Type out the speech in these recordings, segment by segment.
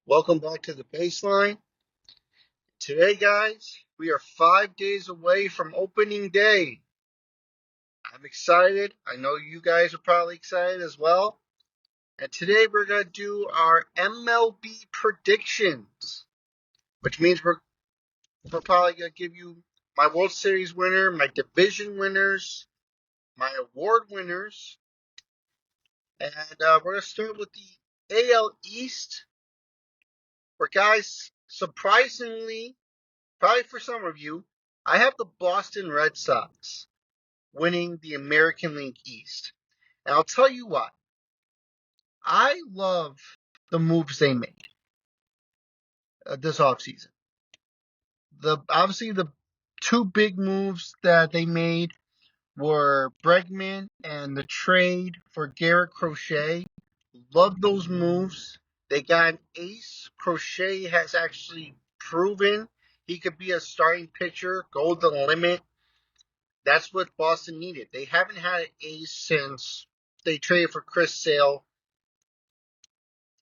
Welcome back to the baseline. Today, guys, we are 5 days away from opening day. I'm excited. I know you guys are probably excited as well. And today we're going to do our MLB predictions, which means we're probably going to give you my World Series winner, my division winners, my award winners. And we're going to start with the AL East, where, guys, surprisingly, probably for some of you, I have the Boston Red Sox winning the American League East. And I'll tell you what, I love the moves they made this offseason. Obviously the two big moves that they made were Bregman and the trade for Garrett Crochet. Love those moves. They got an ace. Crochet has actually proven he could be a starting pitcher, go the limit. That's what Boston needed. They haven't had an ace since they traded for Chris Sale,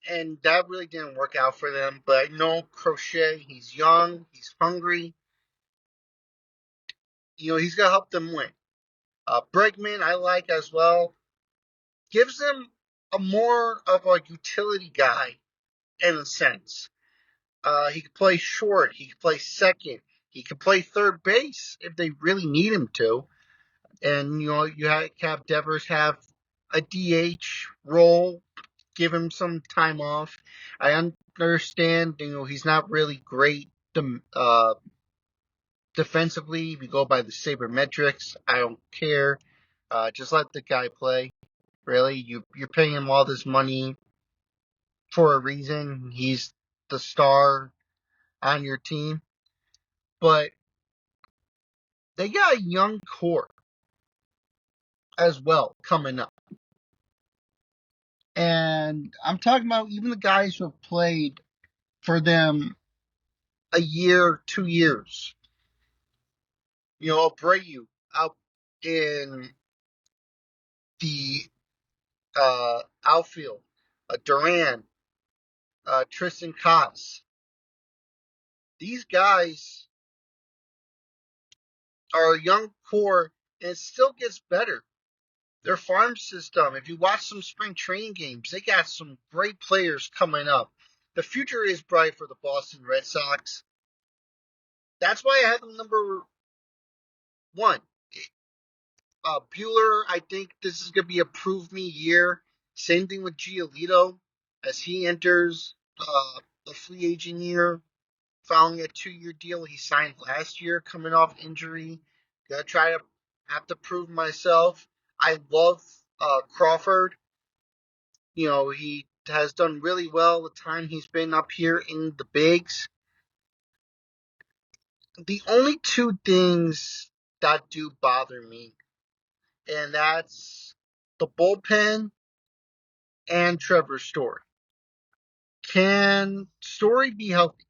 and that really didn't work out for them. But I know Crochet, he's young, he's hungry. He's going to help them win. Bregman, I like as well. Gives them a more of a utility guy in a sense. He can play short, he can play second, he can play third base if they really need him to. And, you have Devers have a DH role, give him some time off. I understand, he's not really great defensively. If you go by the sabermetrics, I don't care. Just let the guy play. Really, you're paying him all this money for a reason. He's the star on your team. But they got a young core as well coming up. And I'm talking about even the guys who have played for them a year, 2 years. Abreu out in the outfield, Duran, Tristan Kotz. These guys are a young core, and it still gets better. Their farm system, if you watch some spring training games, they got some great players coming up. The future is bright for the Boston Red Sox. That's why I have them number one. Bueller, I think this is going to be a prove me year. Same thing with Giolito as he enters the free agent year, following a 2-year deal he signed last year, coming off injury. Gonna try to have to prove myself. I love Crawford. He has done really well the time he's been up here in the bigs. The only two things that do bother me, and that's the bullpen and Trevor Story. Can Story be healthy?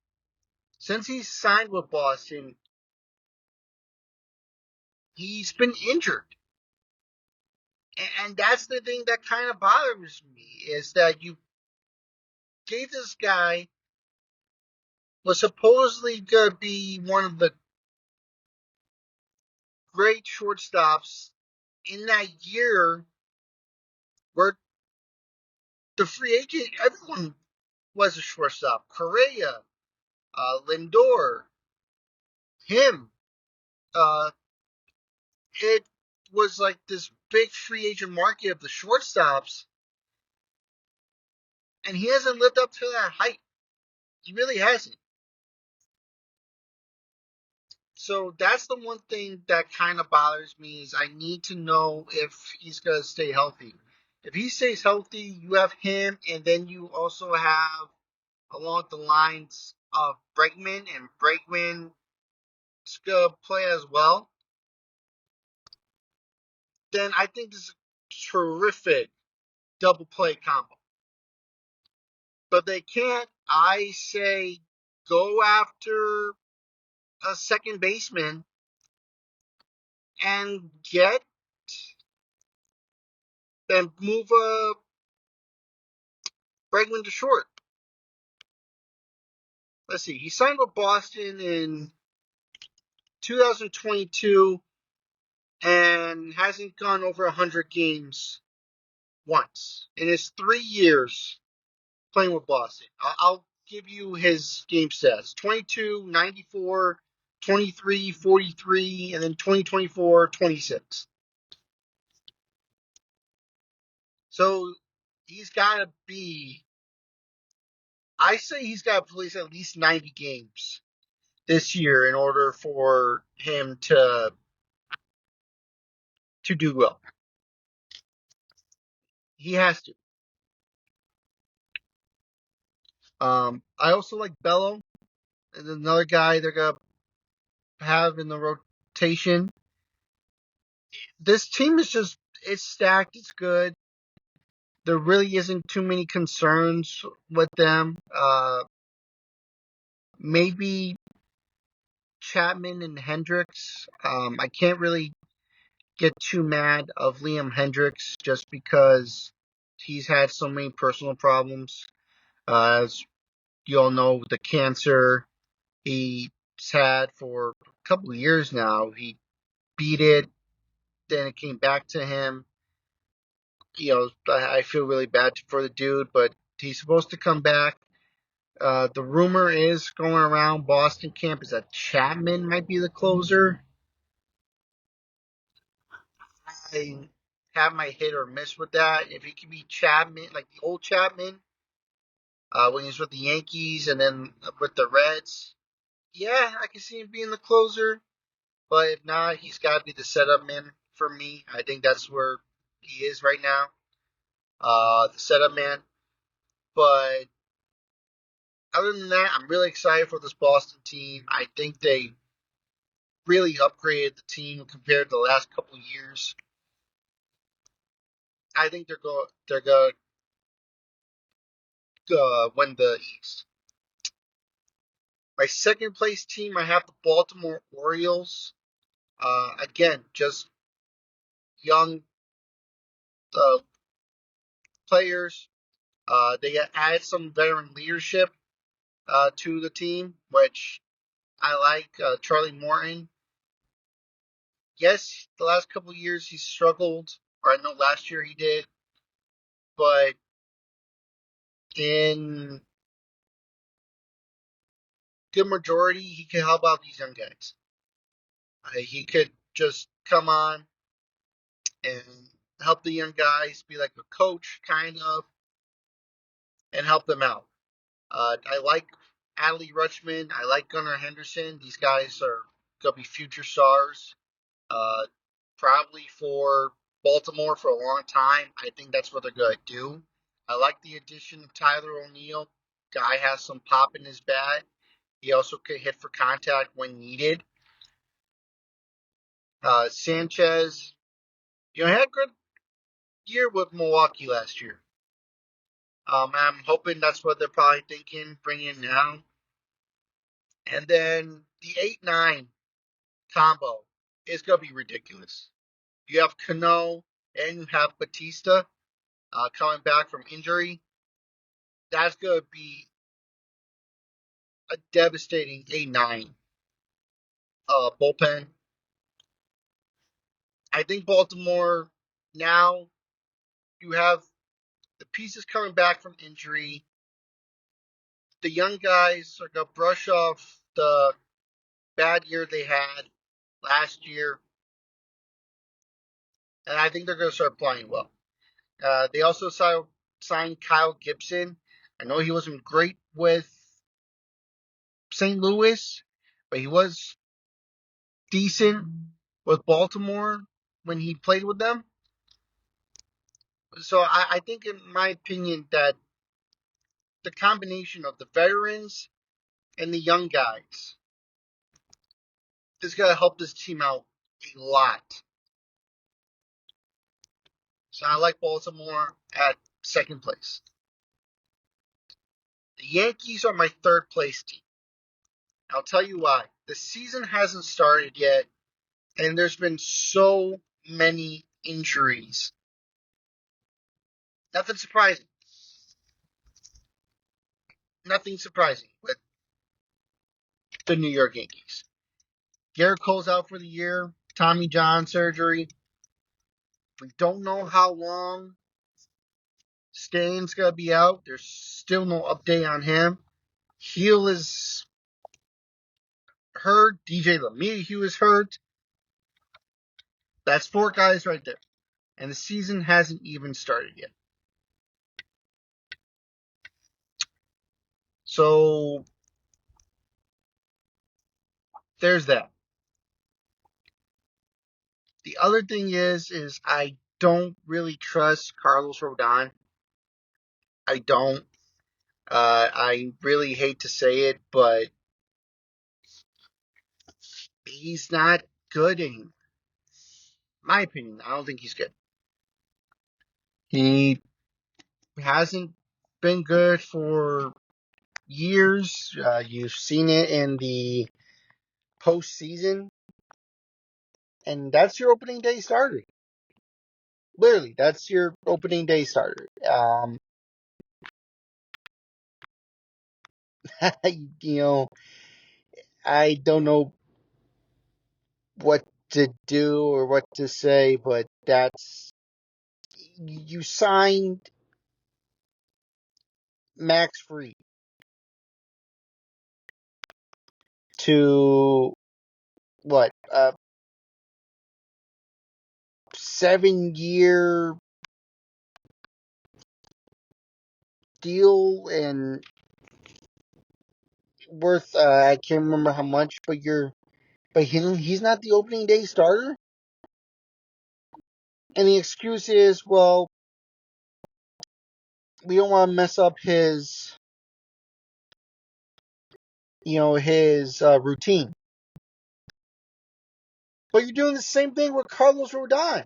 Since he's signed with Boston, he's been injured. And that's the thing that kind of bothers me, is that you gave this guy was supposedly going to be one of the great shortstops in that year where the free agent, everyone was a shortstop. Correa, Lindor, him. Uh, it was like this big free agent market of the shortstops, and he hasn't lived up to that hype. He really hasn't. So that's the one thing that kind of bothers me, is I need to know if he's going to stay healthy. If he stays healthy, you have him, and then you also have along the lines of Bregman, and Bregman's going to play as well. Then I think this is a terrific double play combo. But they can't, I say, go after a second baseman and get and move Bregman to short. let's see. He signed with Boston in 2022 and hasn't gone over 100 games once in his 3 years playing with Boston. I'll give you his game stats: 22, 94, 23, 43, and then 2024, 26. So he's got to be, I say he's got to play at least 90 games this year in order for him to do well. He has to. I also like Bello, another guy they're gonna have in the rotation. This team is just, it's stacked, it's good. There really isn't too many concerns with them. Maybe Chapman and Hendricks. I can't really get too mad of Liam Hendricks just because he's had so many personal problems. As you all know, the cancer he's had for a couple of years now. He beat it, then it came back to him. I feel really bad for the dude, but he's supposed to come back. The rumor is going around Boston camp is that Chapman might be the closer. I have my hit or miss with that. If he could be Chapman, like the old Chapman, when he was with the Yankees and then with the Reds, yeah, I can see him being the closer. But if not, he's got to be the setup man for me. I think that's where he is right now, the setup man. But other than that, I'm really excited for this Boston team. I think they really upgraded the team compared to the last couple of years. I think they're going to win the East. My second place team, I have the Baltimore Orioles. Again, just young uh, players. They added some veteran leadership to the team, which I like. Charlie Morton. Yes, the last couple of years he struggled, or I know last year he did, but in good majority, he can help out these young guys. He could just come on and help the young guys, be like a coach, kind of, and help them out. I like Adley Rutschman. I like Gunnar Henderson. These guys are going to be future stars. Uh, Probably for Baltimore for a long time. I think that's what they're going to do. I like the addition of Tyler O'Neill. Guy has some pop in his bat. He also can hit for contact when needed. Sanchez, had a good year with Milwaukee last year. I'm hoping that's what they're probably thinking, bringing now. And then the 8-9 combo is going to be ridiculous. You have Cano and you have Batista coming back from injury. That's going to be a devastating 8-9 bullpen. I think Baltimore, now you have the pieces coming back from injury. The young guys are going to brush off the bad year they had last year. And I think they're going to start playing well. They also signed Kyle Gibson. I know he wasn't great with St. Louis, but he was decent with Baltimore when he played with them. So I think, in my opinion, that the combination of the veterans and the young guys is going to help this team out a lot. So I like Baltimore at second place. The Yankees are my third place team. I'll tell you why. The season hasn't started yet, and there's been so many injuries. Nothing surprising. Nothing surprising with the New York Yankees. Garrett Cole's out for the year. Tommy John surgery. We don't know how long Stan's going to be out. There's still no update on him. Heel is hurt. DJ LeMahieu is hurt. That's 4 guys right there. And the season hasn't even started yet. So there's that. The other thing is I don't really trust Carlos Rodon. I don't. I really hate to say it, but he's not good anymore. My opinion, I don't think he's good. He hasn't been good for years. You've seen it in the postseason, and that's your opening day starter. Literally, that's your opening day starter. You know, I don't know what to do or what to say, but that's you signed Max Fried to what 7-year deal and worth I can't remember how much, but he's not the opening day starter. And the excuse is, well, we don't want to mess up his routine. But you're doing the same thing with Carlos Rodon.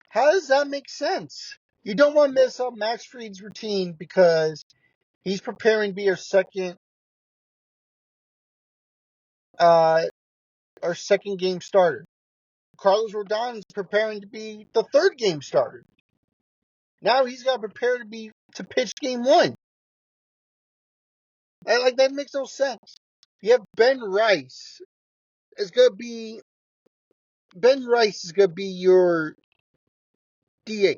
How does that make sense? You don't want to mess up Max Fried's routine because he's preparing to be our second game starter. Carlos Rodon is preparing to be the third game starter. Now he's got to prepare to pitch game 1. That makes no sense. You have Ben Rice. Ben Rice is gonna be your DH.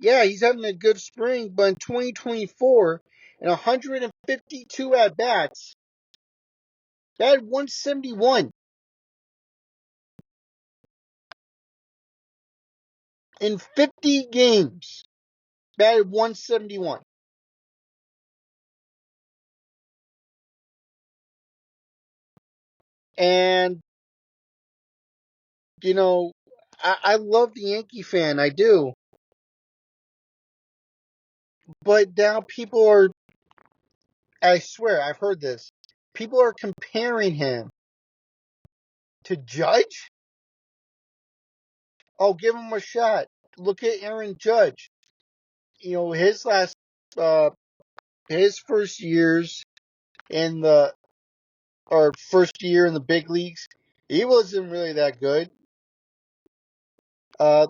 Yeah, he's having a good spring, but in 2024, in 152 at bats, that had 171 in 50 games. Batted 171. And, I love the Yankee fan. I do. But now I swear, I've heard this. People are comparing him to Judge. Oh, give him a shot. Look at Aaron Judge. His his first years first year in the big leagues, he wasn't really that good. I'm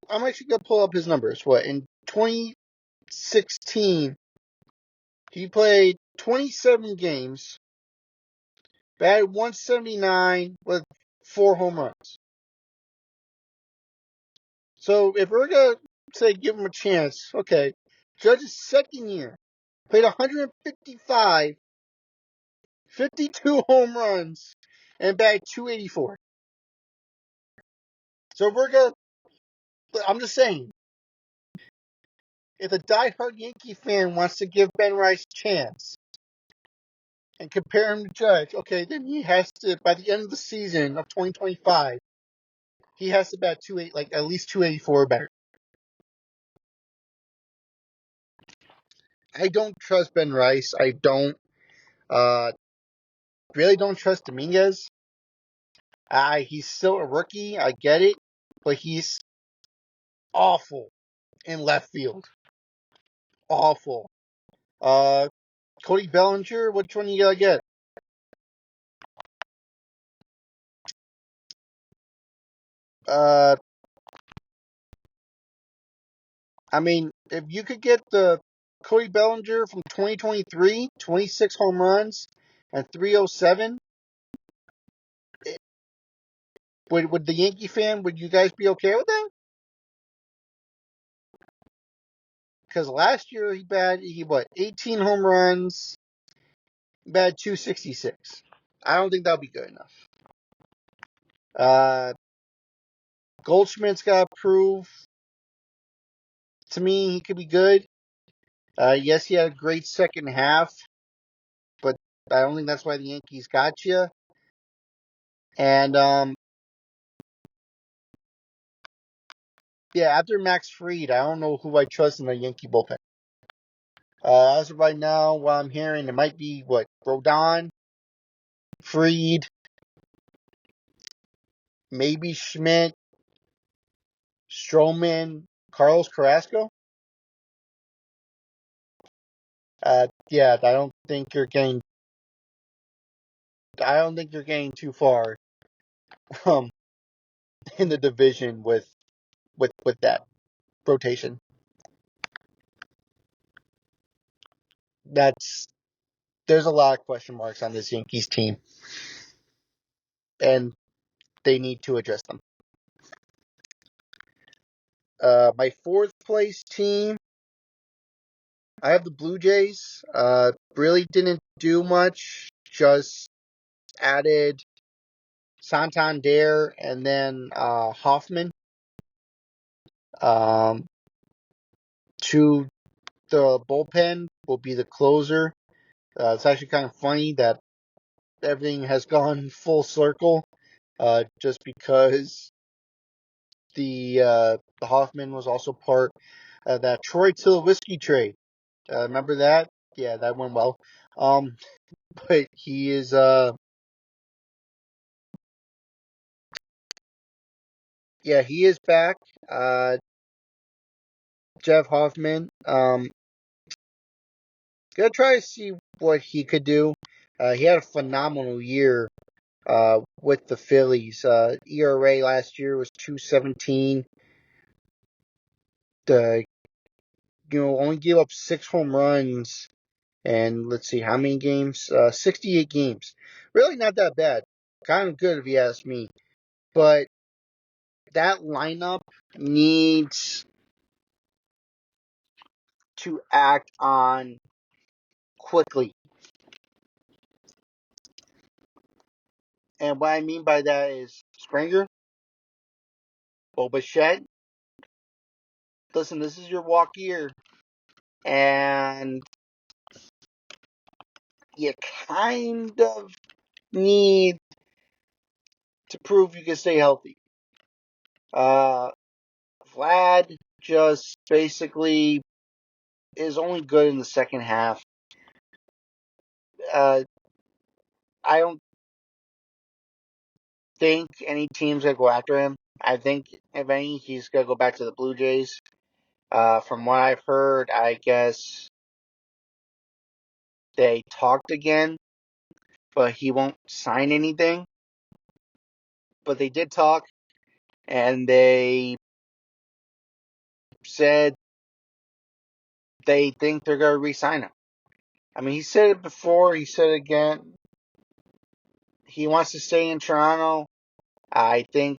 actually gonna pull up his numbers. In 2016, he played 27 games, batted 179 with 4 home runs. So if we're gonna say give him a chance, okay, Judge's second year played 155, 52 home runs, and batted 284. So I'm just saying, if a diehard Yankee fan wants to give Ben Rice a chance and compare him to Judge, okay, then he has to, by the end of the season of 2025, he has to bat at least 284 or better. I don't trust Ben Rice. I don't really don't trust Dominguez. He's still a rookie. I get it, but he's awful in left field. Awful. Cody Bellinger, which one you gotta get? I mean, if you could get the Cody Bellinger from 2023, 26 home runs and 307. Would the Yankee fan, would you guys be okay with that? Because last year he 18 home runs, batted 266. I don't think that'll be good enough. Goldschmidt's got to prove to me he could be good. Yes, he had a great second half, but I don't think that's why the Yankees got you. And yeah, after Max Fried, I don't know who I trust in the Yankee bullpen. As of right now, what I'm hearing, it might be Rodon, Fried, maybe Schmidt, Stroman, Carlos Carrasco. Yeah, I don't think you're getting too far um, in the division with that rotation. There's a lot of question marks on this Yankees team, and they need to address them. My fourth place team, I have the Blue Jays. Really didn't do much. Just added Santander and then Hoffman to the bullpen will be the closer. It's actually kind of funny that everything has gone full circle, just because the Hoffman was also part of that Troy Tulowitzki trade. Remember that? Yeah, that went well. But he is he is back. Jeff Hoffman. Gonna try to see what he could do. He had a phenomenal year with the Phillies. ERA last year was 2.17. The only gave up 6 home runs, and let's see how many games. 68 games. Really not that bad. Kind of good if you ask me. But that lineup needs to act on quickly. And what I mean by that is Springer, Bichette. Listen, this is your walk year, and you kind of need to prove you can stay healthy. Vlad just basically is only good in the second half. I don't think any team's gonna go after him. I think if any, he's gonna go back to the Blue Jays. From what I've heard, I guess they talked again, but he won't sign anything. But they did talk, and they said they think they're going to re-sign him. I mean, he said it before, he said it again. He wants to stay in Toronto. I think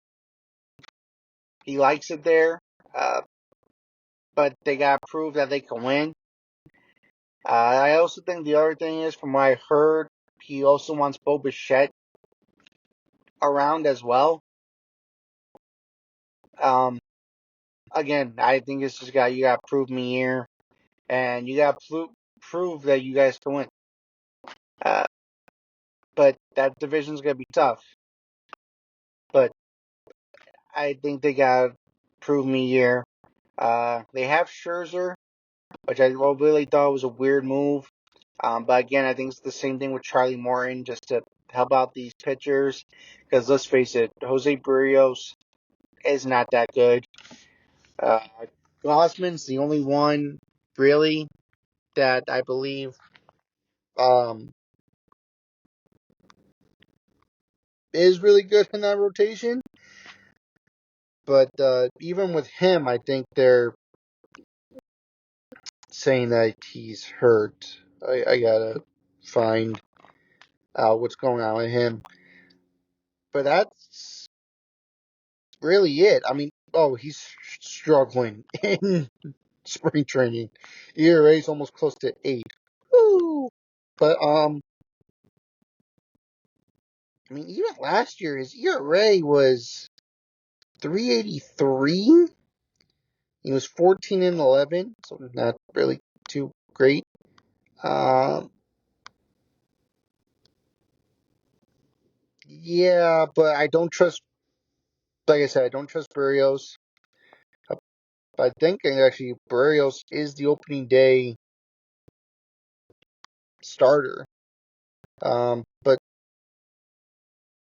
he likes it there, but they got to prove that they can win. I also think the other thing is, from what I heard, he also wants Bichette around as well. Again, I think it's just you got to prove me here, and you got to prove that you guys can win. But that division's gonna be tough. But I think they got to prove me here. They have Scherzer, which I really thought was a weird move. But again, I think it's the same thing with Charlie Morton, just to help out these pitchers. Because let's face it, Jose Barrios is not that good. Gossman's the only one, really, that I believe is really good in that rotation. But even with him, I think they're saying that he's hurt. I gotta find out what's going on with him. But that's really it. I mean, oh, he's struggling in spring training. ERA is almost close to 8. Woo! But I mean, even last year his ERA was 3.83. He was 14-11, so not really too great. Yeah, but I don't trust. Like I said, I don't trust Berrios. I think actually Berrios is the opening day starter. But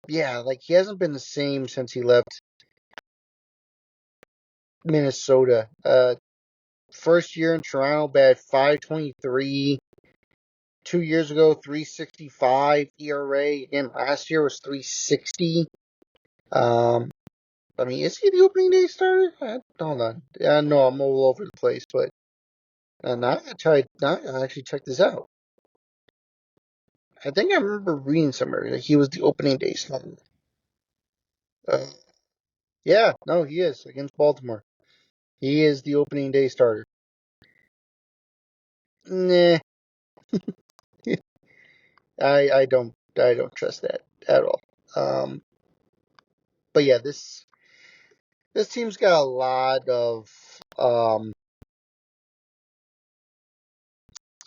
yeah, like he hasn't been the same since he left Minnesota. First year in Toronto, batted 5.23. 2 years ago, 3.65 ERA. Again, last year was 3.60. I mean, is he the opening day starter? Hold on. No, I'm all over the place, but now I gotta try. Now I gotta actually check this out. I think I remember reading somewhere that he was the opening day starter. Uh, yeah, no, he is against Baltimore. He is the opening day starter. Nah, I don't trust that at all. But yeah, this team's got a lot of it's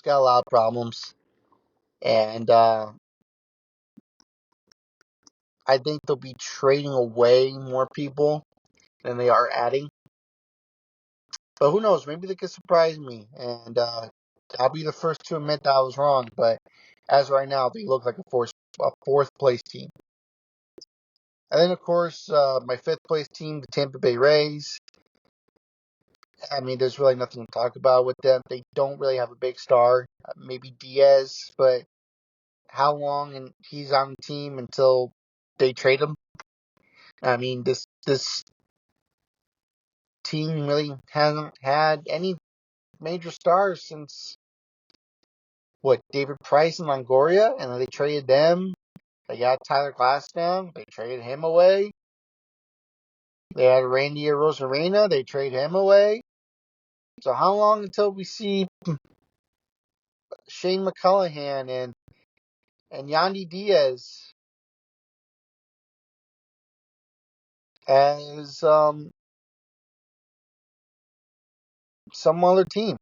got a lot of problems, and I think they'll be trading away more people than they are adding. But who knows? Maybe they could surprise me, and I'll be the first to admit that I was wrong. But as right now, they look like a fourth place team. And then, of course, my fifth place team, the Tampa Bay Rays. I mean, there's really nothing to talk about with them. They don't really have a big star. Maybe Diaz, but how long and he's on the team until they trade him? I mean, this team really hasn't had any major stars since David Price and Longoria, and then they traded them. They got Tyler Glasnow. They traded him away. They had Randy Arozarena. They traded him away. So how long until we see Shane McCullahan and Yandy Diaz as some other team?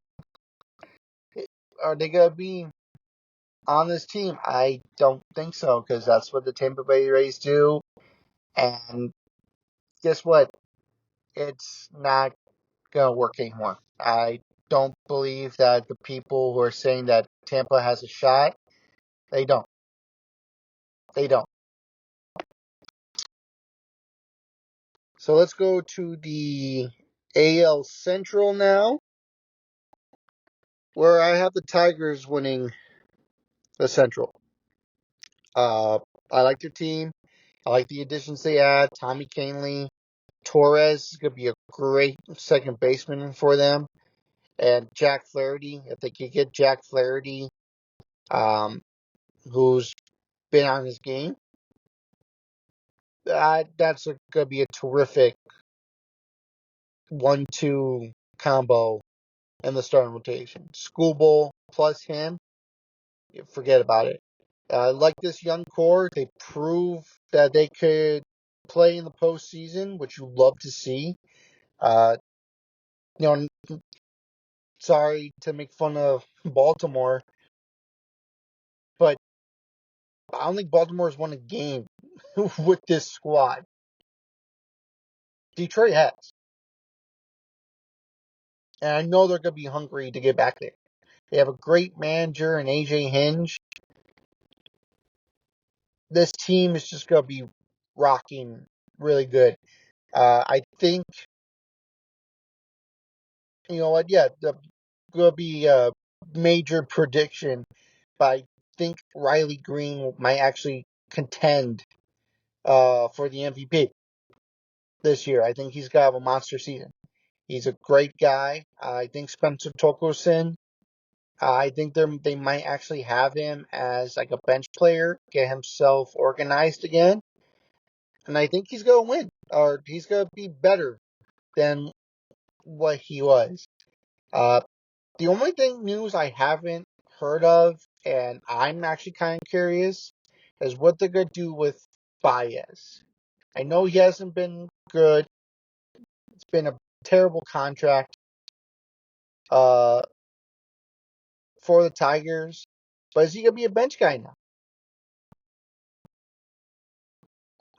Are they gonna be on this team? I don't think so, because that's what the Tampa Bay Rays do. And guess what? It's not gonna work anymore. I don't believe that the people who are saying that Tampa has a shot, they don't. They don't. So let's go to the AL Central now, where I have the Tigers winning the Central. I like their team. I like the additions they add. Tommy Kahnle, Torres is going to be a great second baseman for them. And Jack Flaherty, if they could get Jack Flaherty, who's been on his game, that's going to be a terrific 1-2 combo in the starting rotation. Schoolboy plus him, forget about it. Like this young core, they prove that they could play in the postseason, which you love to see. Uh, you know, sorry to make fun of Baltimore, but I don't think Baltimore's won a game with this squad. Detroit has. And I know they're going to be hungry to get back there. They have a great manager in AJ Hinge. This team is just going to be rocking really good. I think, you know what, yeah, the going to be a major prediction, but I think Riley Green might actually contend for the MVP this year. I think he's got a monster season. He's a great guy. I think Spencer Torkelson I think they might actually have him as like a bench player, get himself organized again, and I think he's gonna win, or he's gonna be better than what he was. Uh, the only thing news I haven't heard of, and I'm actually kind of curious, is what they're gonna do with Baez. I know he hasn't been good. It's been a terrible contract uh, for the Tigers, but is he gonna be a bench guy now?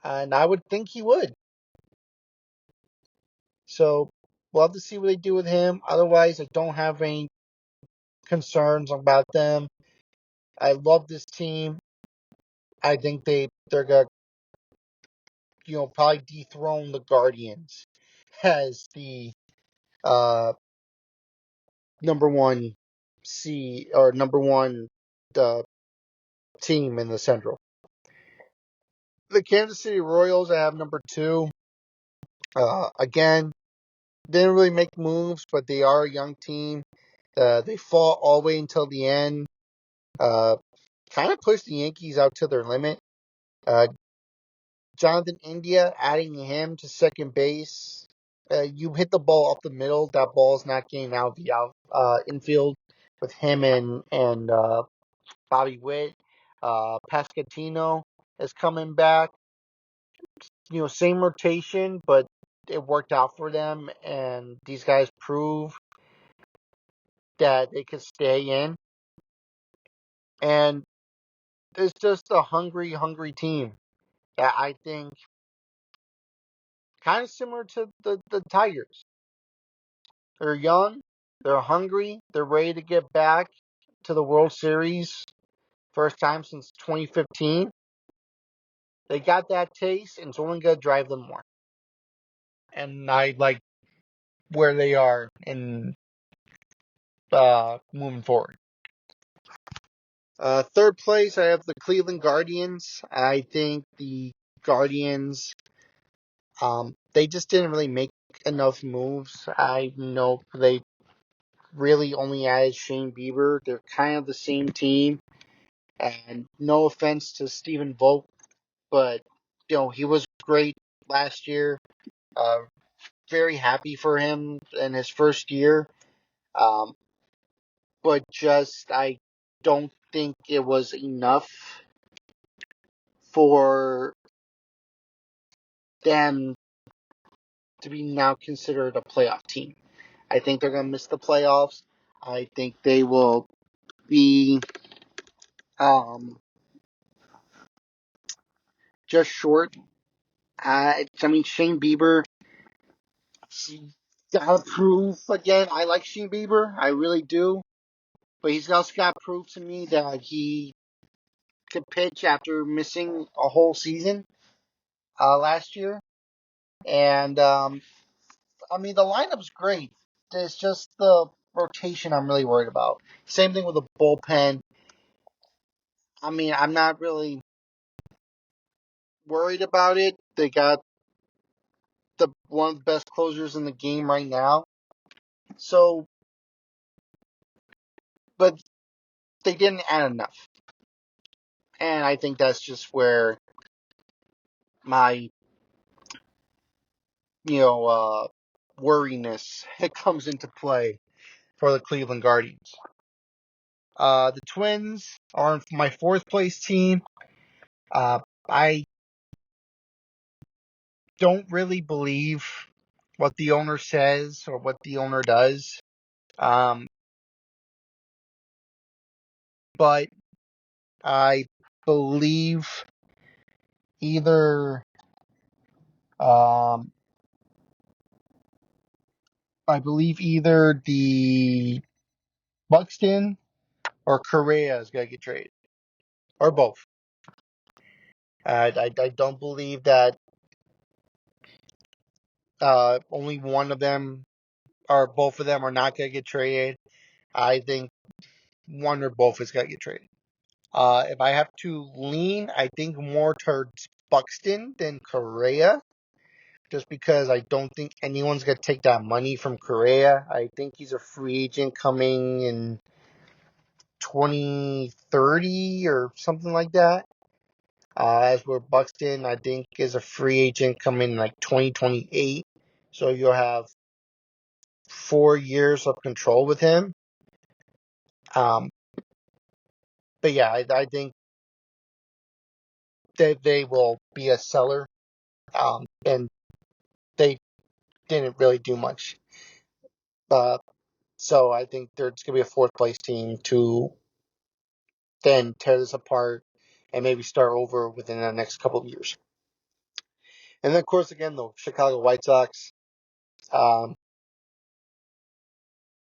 And I would think he would. So we'll have to see what they do with him. Otherwise, I don't have any concerns about them. I love this team. I think they're gonna probably dethrone the Guardians as the uh number one number one uh, team in the Central. The Kansas City Royals I have number two. Again, didn't really make moves, but they are a young team. They fought all the way until the end. Uh, Kind of pushed the Yankees out to their limit. Uh, Jonathan India, adding him to second base. You hit the ball up the middle. That ball is not getting out of the infield with him and Bobby Witt. Pascatino is coming back. Same rotation, but it worked out for them, and these guys prove that they could stay in. And it's just a hungry, hungry team that I think kind of similar to the Tigers. They're young, they're hungry, they're ready to get back to the World Series. First time since 2015. They got that taste, and it's only going to drive them more. And I like where they are in moving forward. Third place, I have the Cleveland Guardians. I think the Guardians, they just didn't really make enough moves. I know they really only added Shane Bieber. They're kind of the same team. And no offense to Stephen Vogt, but he was great last year. Uh, Very happy for him in his first year. Um, but just I don't think it was enough for them to be now considered a playoff team. I think they're going to miss the playoffs. I think they will be just short. I mean, Shane Bieber got to prove again. I like Shane Bieber, I really do, but he's also got to prove to me that he could pitch after missing a whole season last year. And I mean, the lineup's great. It's just the rotation I'm really worried about. Same thing with the bullpen. I mean, I'm not really worried about it. They got the one of the best closers in the game right now. So, but they didn't add enough, and I think that's just where my worriness comes into play for the Cleveland Guardians. The Twins are my fourth place team. I don't really believe what the owner says or what the owner does. Um, but I believe either um, the Buxton or Correa is gonna get traded, or both. I don't believe that only one of them or both of them are not gonna get traded. I think one or both is gonna get traded. If I have to lean, I think more towards Buxton than Correa, just because I don't think anyone's gonna take that money from Correa. I think he's a free agent coming in 2030 or something like that. As where Buxton, I think, is a free agent coming in like 2028. So you'll have 4 years of control with him. Um, but yeah, I think that they will be a seller. And they didn't really do much. Uh, so I think there's going to be a fourth place team to then tear this apart and maybe start over within the next couple of years. And then, of course, again, the Chicago White Sox. Um,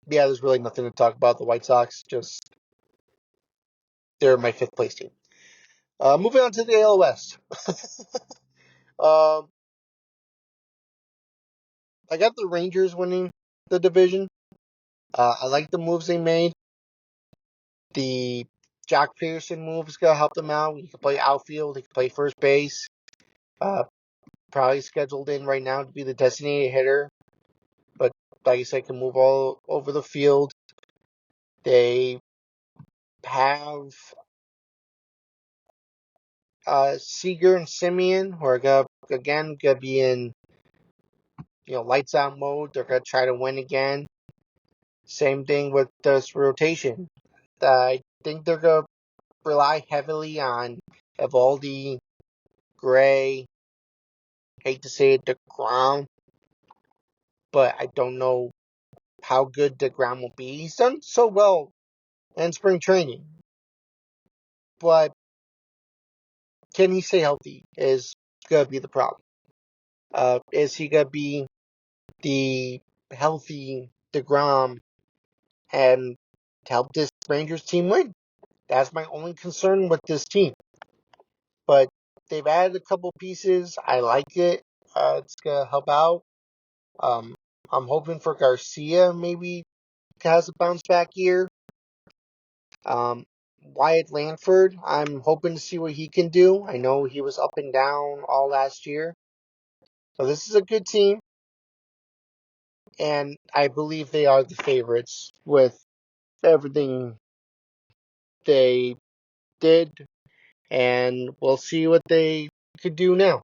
yeah, there's really nothing to talk about. The White Sox, just they're my fifth place team. Moving on to the AL West. um, I got the Rangers winning the division. I like the moves they made. The Jack Pearson move is going to help them out. He can play outfield. He can play first base. Uh, Probably scheduled in right now to be the designated hitter. But like I said, can move all over the field. They have Seager and Simeon, who are gonna be in lights out mode. They're gonna try to win again. Same thing with this rotation. I think they're gonna rely heavily on Evaldi, Gray. Hate to say it, DeGrom, but I don't know how good DeGrom will be. He's done so well in spring training, but can he stay healthy is gonna be the problem. Is he gonna be the healthy DeGrom and help this Rangers team win? That's my only concern with this team. But they've added a couple pieces. I like it. It's gonna help out. Um, I'm hoping for Garcia maybe has a bounce back year. Wyatt Lanford, I'm hoping to see what he can do. I know he was up and down all last year. So this is a good team. And I believe they are the favorites with everything they did. And we'll see what they could do now.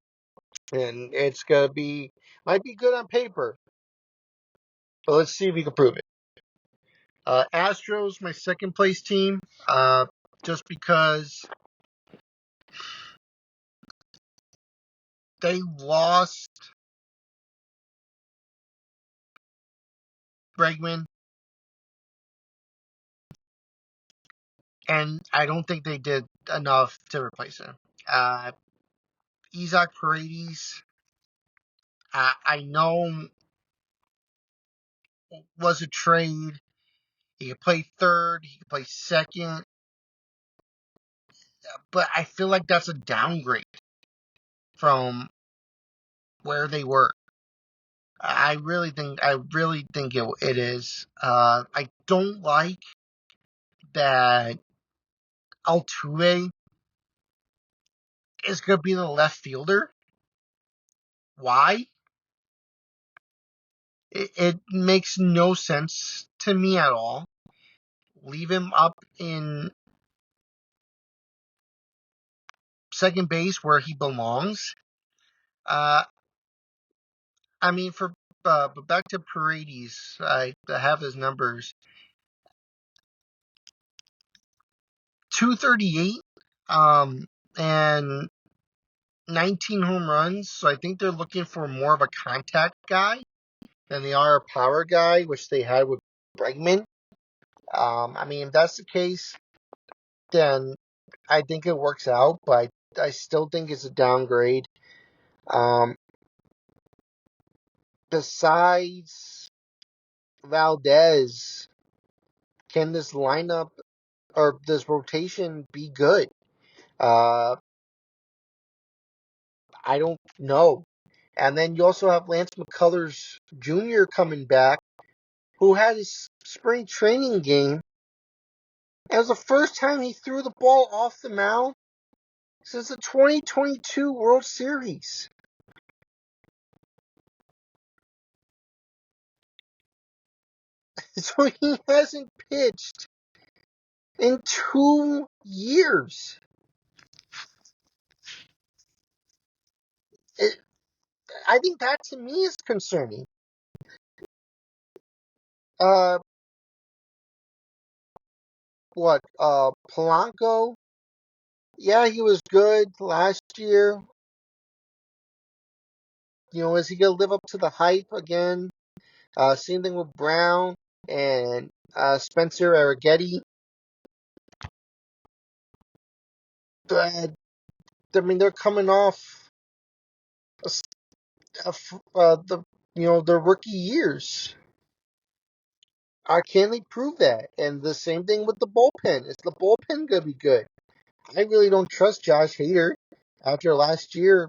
And it's going to might be good on paper. But let's see if we can prove it. Astros, my second place team. Just because they lost Bregman, and I don't think they did enough to replace him. Isaac Paredes, I know was a trade. He could play third, he could play second, but I feel like that's a downgrade from where they were. I really think it is. I don't like that Altuve is going to be the left fielder. Why? It makes no sense to me at all. Leave him up in second base where he belongs. Uh, I mean, but back to Paredes, I have his numbers. 238, and 19 home runs. So I think they're looking for more of a contact guy than they are a power guy, which they had with Bregman. I mean, if that's the case, then I think it works out, but I still think it's a downgrade. Um, Besides Valdez, can this lineup or this rotation be good? Uh, I don't know. And then you also have Lance McCullers Jr. coming back, who had his spring training game. It was the first time he threw the ball off the mound since the 2022 World Series. So he hasn't pitched in 2 years. It, I think that to me is concerning. Uh, what? Polanco? Yeah, he was good last year. Is he gonna live up to the hype again? Same thing with Brown and Spencer Arrighetti. But, I mean, they're coming off their rookie years. Can they prove that? And the same thing with the bullpen. Is the bullpen gonna be good? I really don't trust Josh Hader after last year.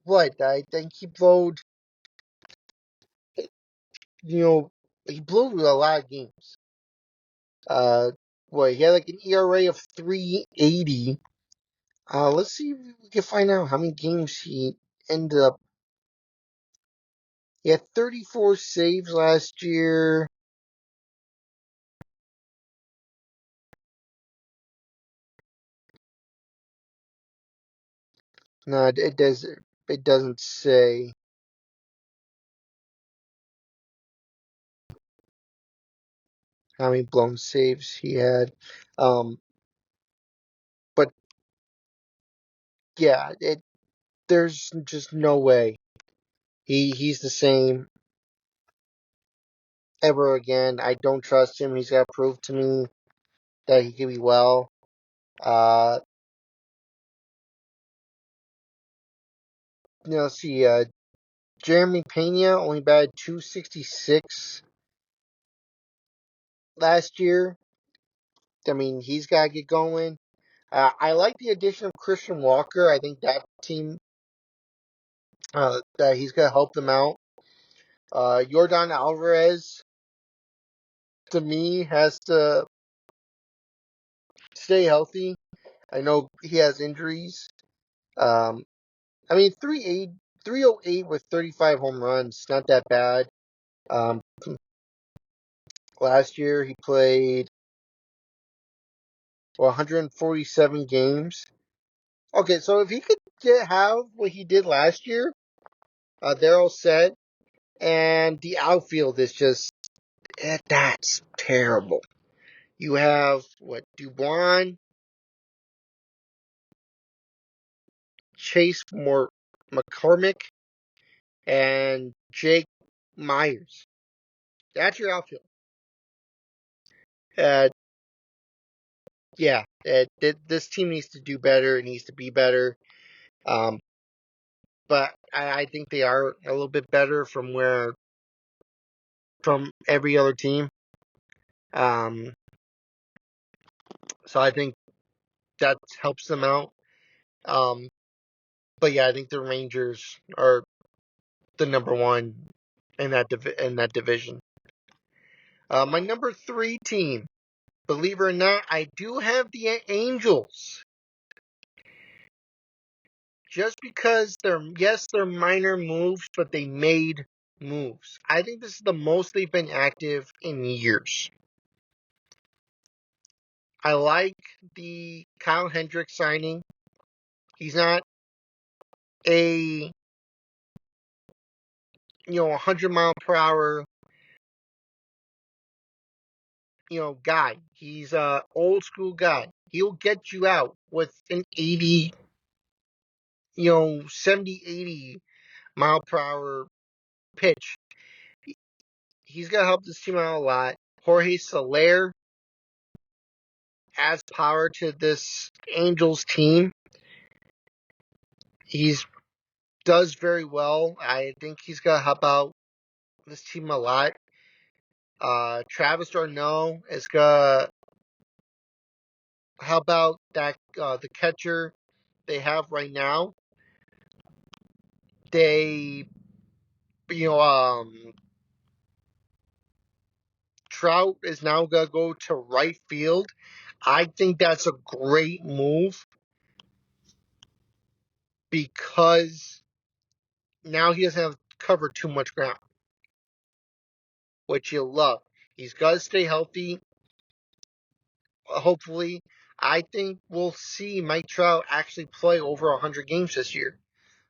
What? I think he blowed. You know, he blew a lot of games. Uh, he had like an ERA of 3.80. Let's see if we can find out how many games he ended up. He had 34 saves last year. No, it does. It doesn't say how many blown saves he had. But yeah, there's just no way he's the same ever again. I don't trust him. He's got to prove to me that he can be well. Uh, let's see. Jeremy Pena only batted 266 last year. I mean, he's got to get going. I like the addition of Christian Walker. I think that team, that he's going to help them out. Yordan Alvarez, to me, has to stay healthy. I know he has injuries. Um, I mean, 308 with 35 home runs, not that bad. Um, Last year he played 147 games. Okay, so if he could have what he did last year, they're all set. And the outfield is just, that's terrible. You have, Dubois, Chase McCormick, and Jake Myers. That's your outfield. Uh, yeah, this team needs to do better. It needs to be better. Um, but I think they are a little bit better from every other team. Um, so I think that helps them out. Um, but yeah, I think the Rangers are the number one in that division. My number 3 team, believe it or not, I do have the Angels. Just because they're minor moves, but they made moves. I think this is the most they've been active in years. I like the Kyle Hendricks signing. He's not a 100 mile per hour guy. He's a old school guy. He'll get you out with an 80, 70, 80 mile per hour pitch. He's gonna help this team out a lot. Jorge Soler adds power to this Angels team. He's does very well. I think he's gonna help out this team a lot. Travis d'Arnaud is gonna help out the catcher they have right now. They, you know, Trout is now gonna go to right field. I think that's a great move because now he doesn't have to cover too much ground, which you love. He's got to stay healthy. hopefully, I think we'll see Mike Trout actually play over 100 games this year.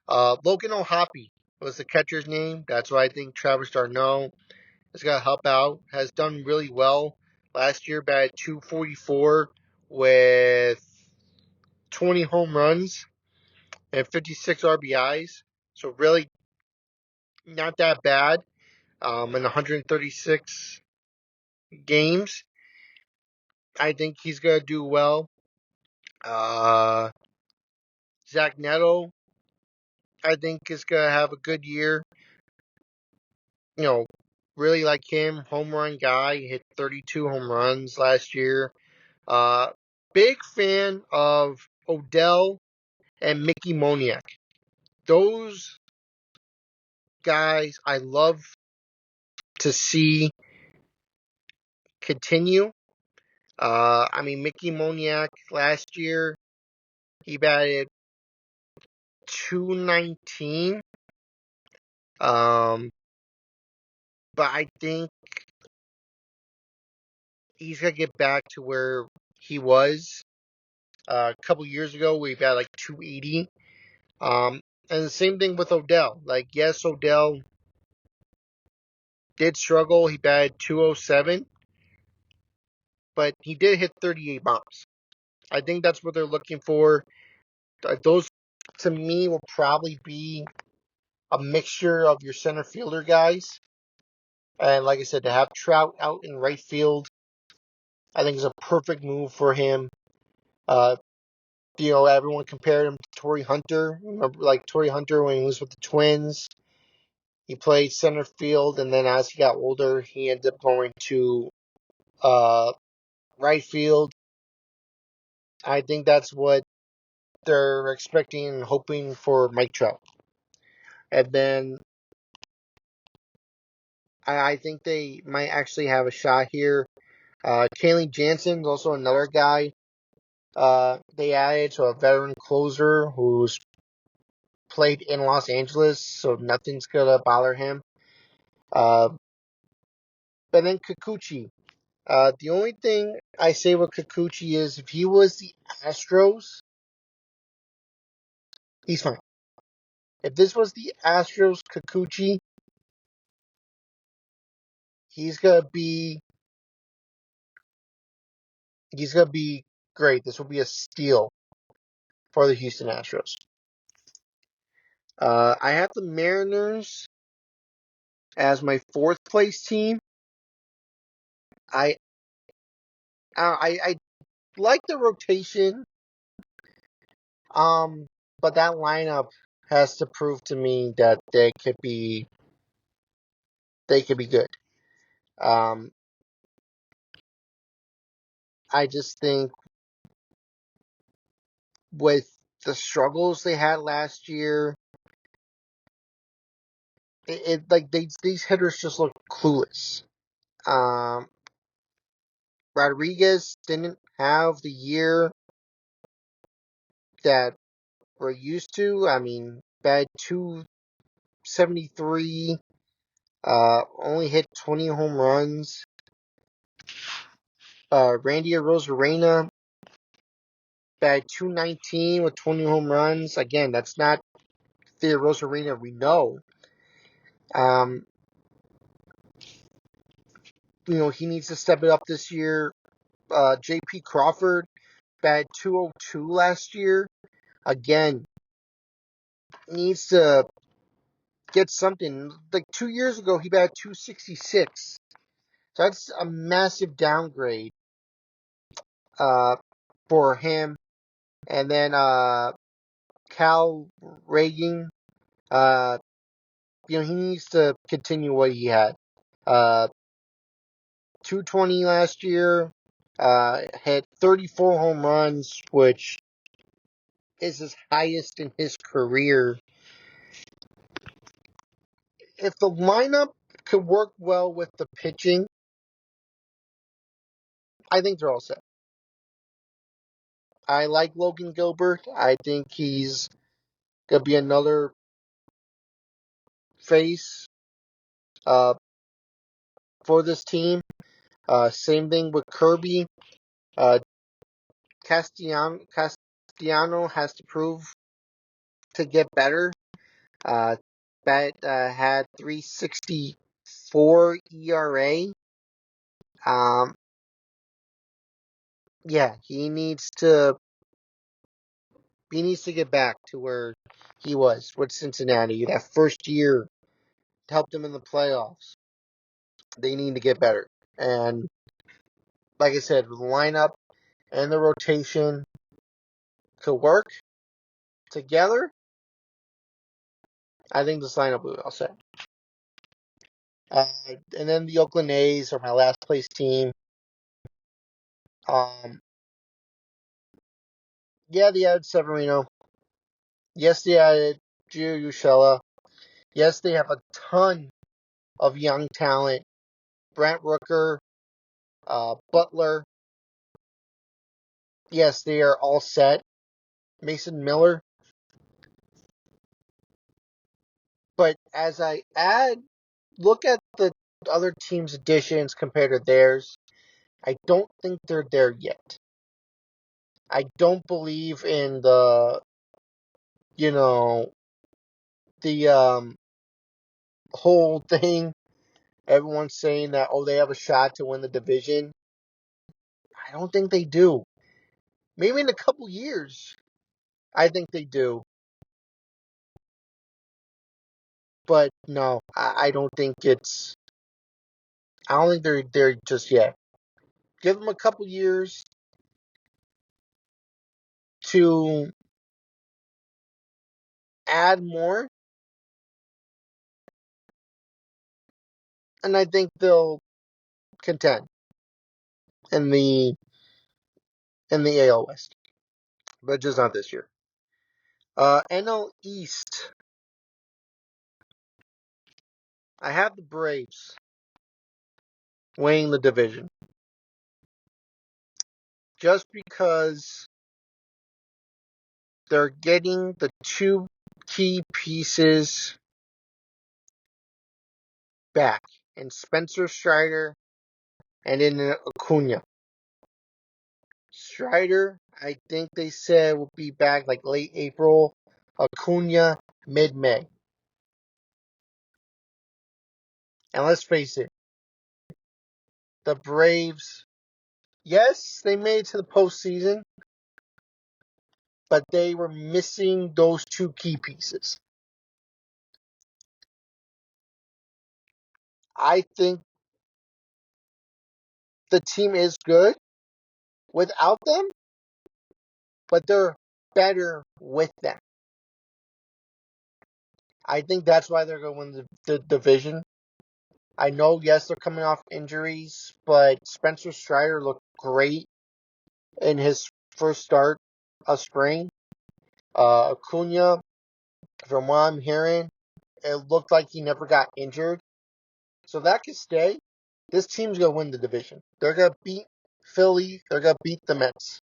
Logan O'Hoppe was the catcher's name. That's why I think Travis d'Arnaud is going to help out. Has done really well. Last year, batted .244 with 20 home runs and 56 RBIs. So really not that bad in 136 games. I think he's going to do well. Uh, Zach Neto, I think, is going to have a good year. You know, really like him. Home run guy. He hit 32 home runs last year. Uh, Big fan of Odell and Mickey Moniak. Those guys I love to see continue. Mickey Moniak last year, he batted .219. But I think he's gonna get back to where he was a couple years ago. We've had like .280. And the same thing with Odell. Like, yes, Odell did struggle. He batted .207, but he did hit 38 bombs. I think that's what they're looking for. Those, to me, will probably be a mixture of your center fielder guys. And like I said, to have Trout out in right field, I think is a perfect move for him. Everyone compared him to Torrey Hunter. Remember, like Torrey Hunter when he was with the Twins, he played center field, and then as he got older, he ended up going to right field. I think that's what they're expecting and hoping for Mike Trout. And then I think they might actually have a shot here. Kenley Jansen's also another guy they added, so a veteran closer who's played in Los Angeles, so nothing's going to bother him. But then Kikuchi. The only thing I say with Kikuchi is if he was the Astros, he's fine. If this was the Astros Kikuchi, he's gonna be great. This will be a steal for the Houston Astros. I have the Mariners as my fourth place team. I like the rotation, but that lineup has to prove to me that they could be good. I just think with the struggles they had last year, these hitters just look clueless. Rodriguez didn't have the year that we're used to. Bad 273, only hit 20 home runs. Randy Arozarena, bad 219 with 20 home runs. Again, that's not the Arozarena we know. He needs to step it up this year. J.P. Crawford, bad 202 last year. Again, needs to get something. Like 2 years ago, he batted 266. So that's a massive downgrade for him. And then Cal Reagan, he needs to continue what he had. 220 last year, had 34 home runs, which is his highest in his career. If the lineup could work well with the pitching, I think they're all set. I like Logan Gilbert. I think he's going to be another face for this team. Same thing with Kirby. Castellano has to prove to get better. Bet had 3.64 ERA. Um, yeah, he needs to get back to where he was with Cincinnati. That first year helped him in the playoffs. They need to get better. And like I said, with the lineup and the rotation to work together, I think this lineup will be all set. And then the Oakland A's are my last place team. Yeah, they added Severino. Yes, they added Gio Urshela. Yes, they have a ton of young talent. Brent Rooker, Butler. Yes, they are all set. Mason Miller. But as I look at the other teams' additions compared to theirs, I don't think they're there yet. I don't believe in the whole thing. Everyone's saying that, they have a shot to win the division. I don't think they do. Maybe in a couple years, I think they do. But no, I don't think I don't think they're there just yet. Give them a couple years to add more, and I think they'll contend in the AL West, but just not this year. NL East, I have the Braves winning the division just because they're getting the two key pieces back in Spencer Strider and in Acuna. Strider, I think they said will be back like late April. Acuna, mid-May. And let's face it, the Braves, yes, they made it to the postseason, but they were missing those two key pieces. I think the team is good without them, but they're better with them. I think that's why they're going to win the division. I know, yes, they're coming off injuries, but Spencer Strider looked great in his first start of spring. Acuna, from what I'm hearing, it looked like he never got injured. So that could stay. This team's going to win the division. They're going to beat Philly. They're going to beat the Mets.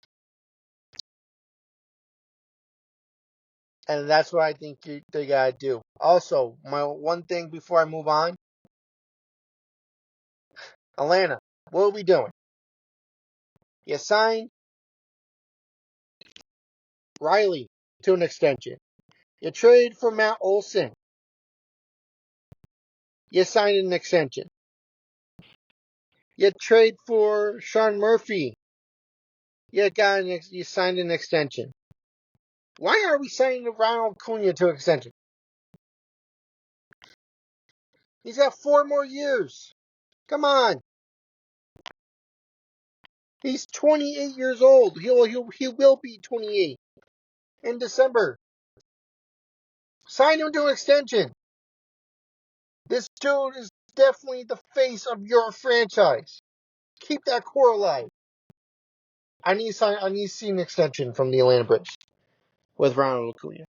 And that's what I think they got to do. Also, my one thing before I move on, Atlanta, what are we doing? You signed Riley to an extension. You traded for Matt Olson. You signed an extension. You trade for Sean Murphy. You signed an extension. Why are we signing Ronald Acuna to an extension? He's got 4 more years. Come on. He's 28 years old. He will be 28 in December. Sign him to an extension. This dude is definitely the face of your franchise. Keep that core alive. I need to see an extension from the Atlanta Braves with Ronald Acuna.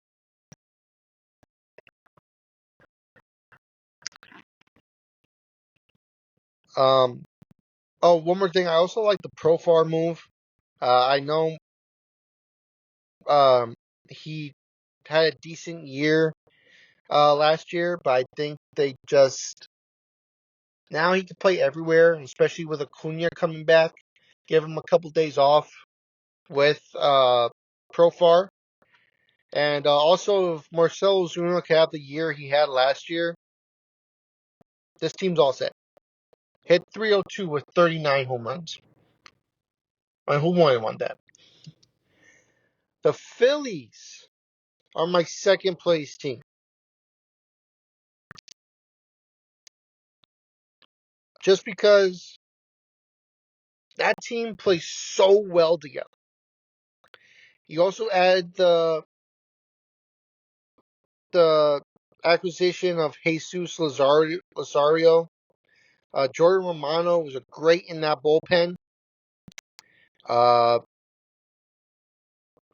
One more thing. I also like the Profar move. I know he had a decent year last year, but I think they just now he can play everywhere, especially with Acuna coming back. Give him a couple days off with Profar. And also, if Marcell Ozuna could have the year he had last year, this team's all set. Hit 302 with 39 home runs. Who won that? The Phillies are my second place team. Just because that team plays so well together. You also add the acquisition of Jesus Lazario. Jordan Romano was great in that bullpen. Uh,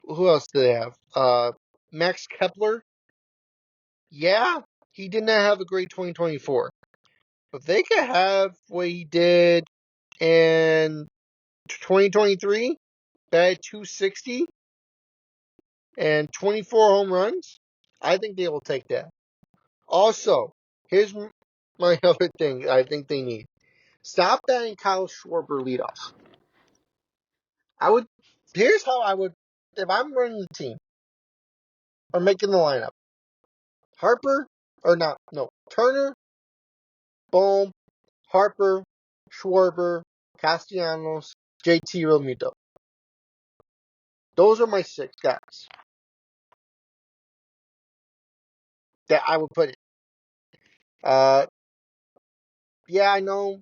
who else do they have? Max Kepler. Yeah, he did not have a great 2024. But they could have what he did in 2023, batted 260 and 24 home runs. I think they will take that. Also, here's my other thing I think they need. Stop batting Kyle Schwarber leadoff. Here's how I would, if I'm running the team or making the lineup. Turner, Bohm, Harper, Schwarber, Castellanos, JT Realmuto. Those are my 6 guys that I would put in. Yeah, I know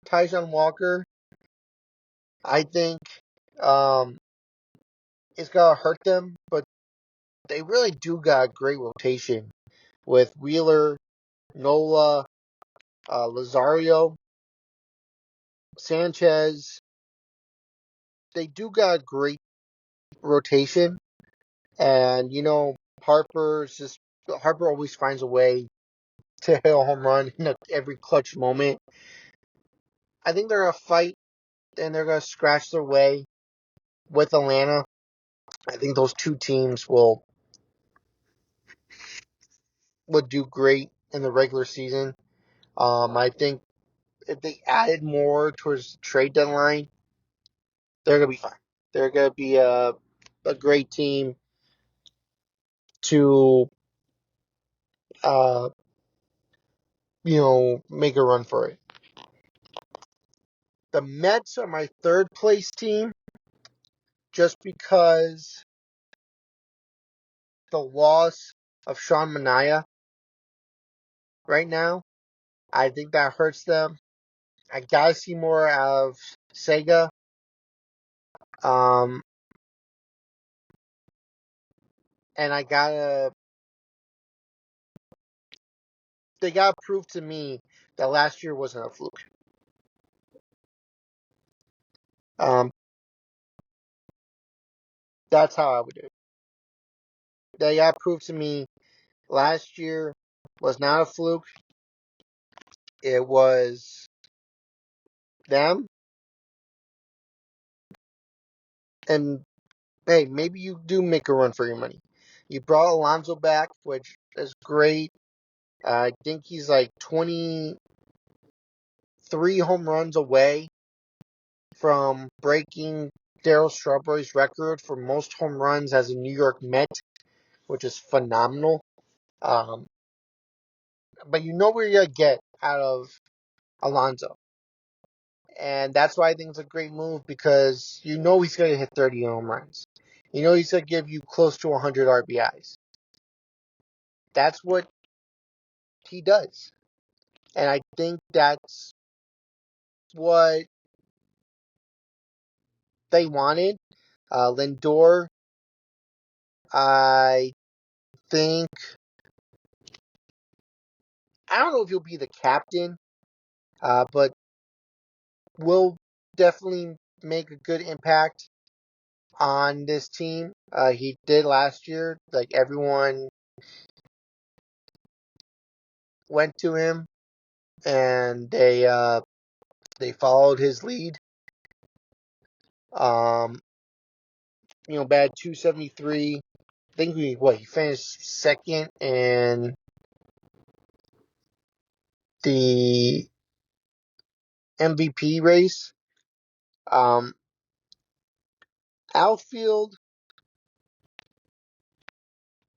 Tyson Walker, I think it's going to hurt them, but they really do got a great rotation with Wheeler, Nola, Lazario, Sanchez. They do got a great rotation, and Harper always finds a way to hit a home run in every clutch moment. I think they're going to fight and they're going to scratch their way with Atlanta. I think those two teams would do great in the regular season. I think if they added more towards the trade deadline, they're going to be fine. They're going to be a great team to, uh, make a run for it. The Mets are my third place team just because the loss of Sean Manaea right now, I think that hurts them. I gotta see more of Sega. And they gotta prove to me that last year wasn't a fluke. That's how I would do it. They gotta prove to me last year was not a fluke. It was them. And hey, maybe you do make a run for your money. You brought Alonso back, which is great. I think he's like 23 home runs away from breaking Darryl Strawberry's record for most home runs as a New York Met, which is phenomenal. But you know where you're going to get out of Alonso. And that's why I think it's a great move because you know he's going to hit 30 home runs. You know he's going to give you close to 100 RBIs. That's what he does. And I think that's what they wanted. Lindor, I think, I don't know if he'll be the captain, but will definitely make a good impact on this team. He did last year. Like everyone went to him and they followed his lead. Batted 273. I think he finished second in the MVP race. Outfield,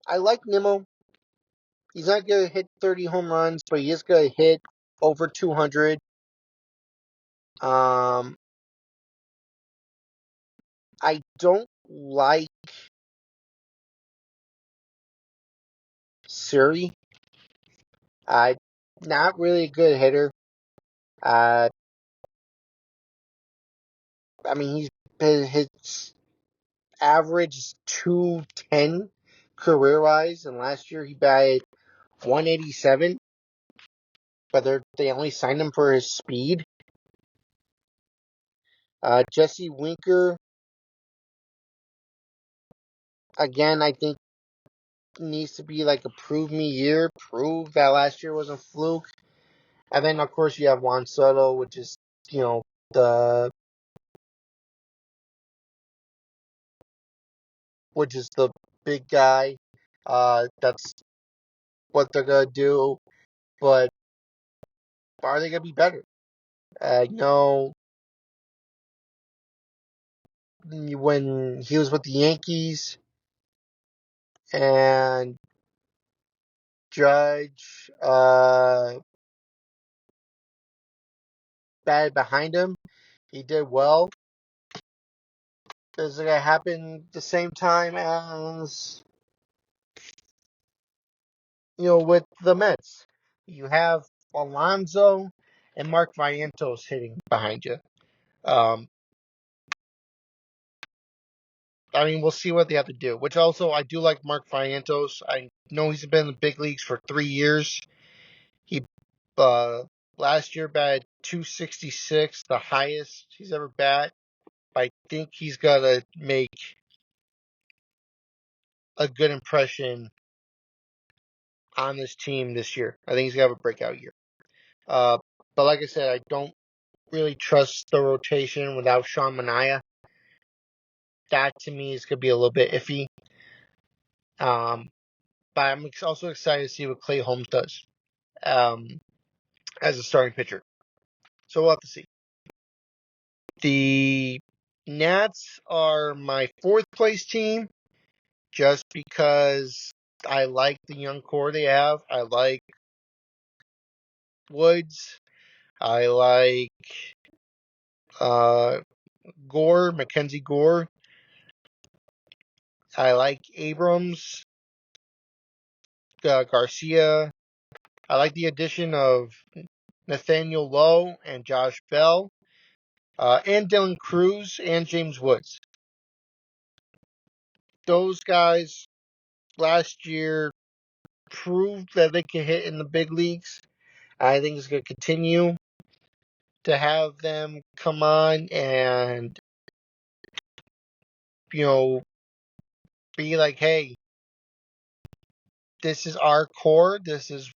I like Nimmo. He's not going to hit 30 home runs, but he is going to hit over 200. I don't like Siri. Not really a good hitter. Uh, I mean, his average is 210 career wise, and last year he batted 187. But they only signed him for his speed. Jesse Winker, again, I think needs to be like a prove me year. Prove that last year wasn't fluke. And then of course you have Juan Soto, which is the which is the big guy. That's what they're gonna do. But are they gonna be better? No, when he was with the Yankees and Judge batted behind him, he did well. Is it gonna happen the same time as with the Mets? You have Alonso and Mark Vientos hitting behind you. I mean, we'll see what they have to do. Which also, I do like Mark Vientos. I know he's been in the big leagues for 3 years. He uh, last year batted 266, the highest he's ever bat. I think he's got to make a good impression on this team this year. I think he's gonna have a breakout year. But like I said, I don't really trust the rotation without Sean Manaea. That to me is gonna be a little bit iffy. But I'm also excited to see what Clay Holmes does as a starting pitcher. So we'll have to see. The Nats are my fourth place team just because I like the young core they have. I like Woods. I like Mackenzie Gore. I like Abrams, Garcia. I like the addition of Nathaniel Lowe and Josh Bell, and Dylan Cruz and James Woods. Those guys last year proved that they can hit in the big leagues. I think it's going to continue to have them come on and, be like, hey, this is our core. This is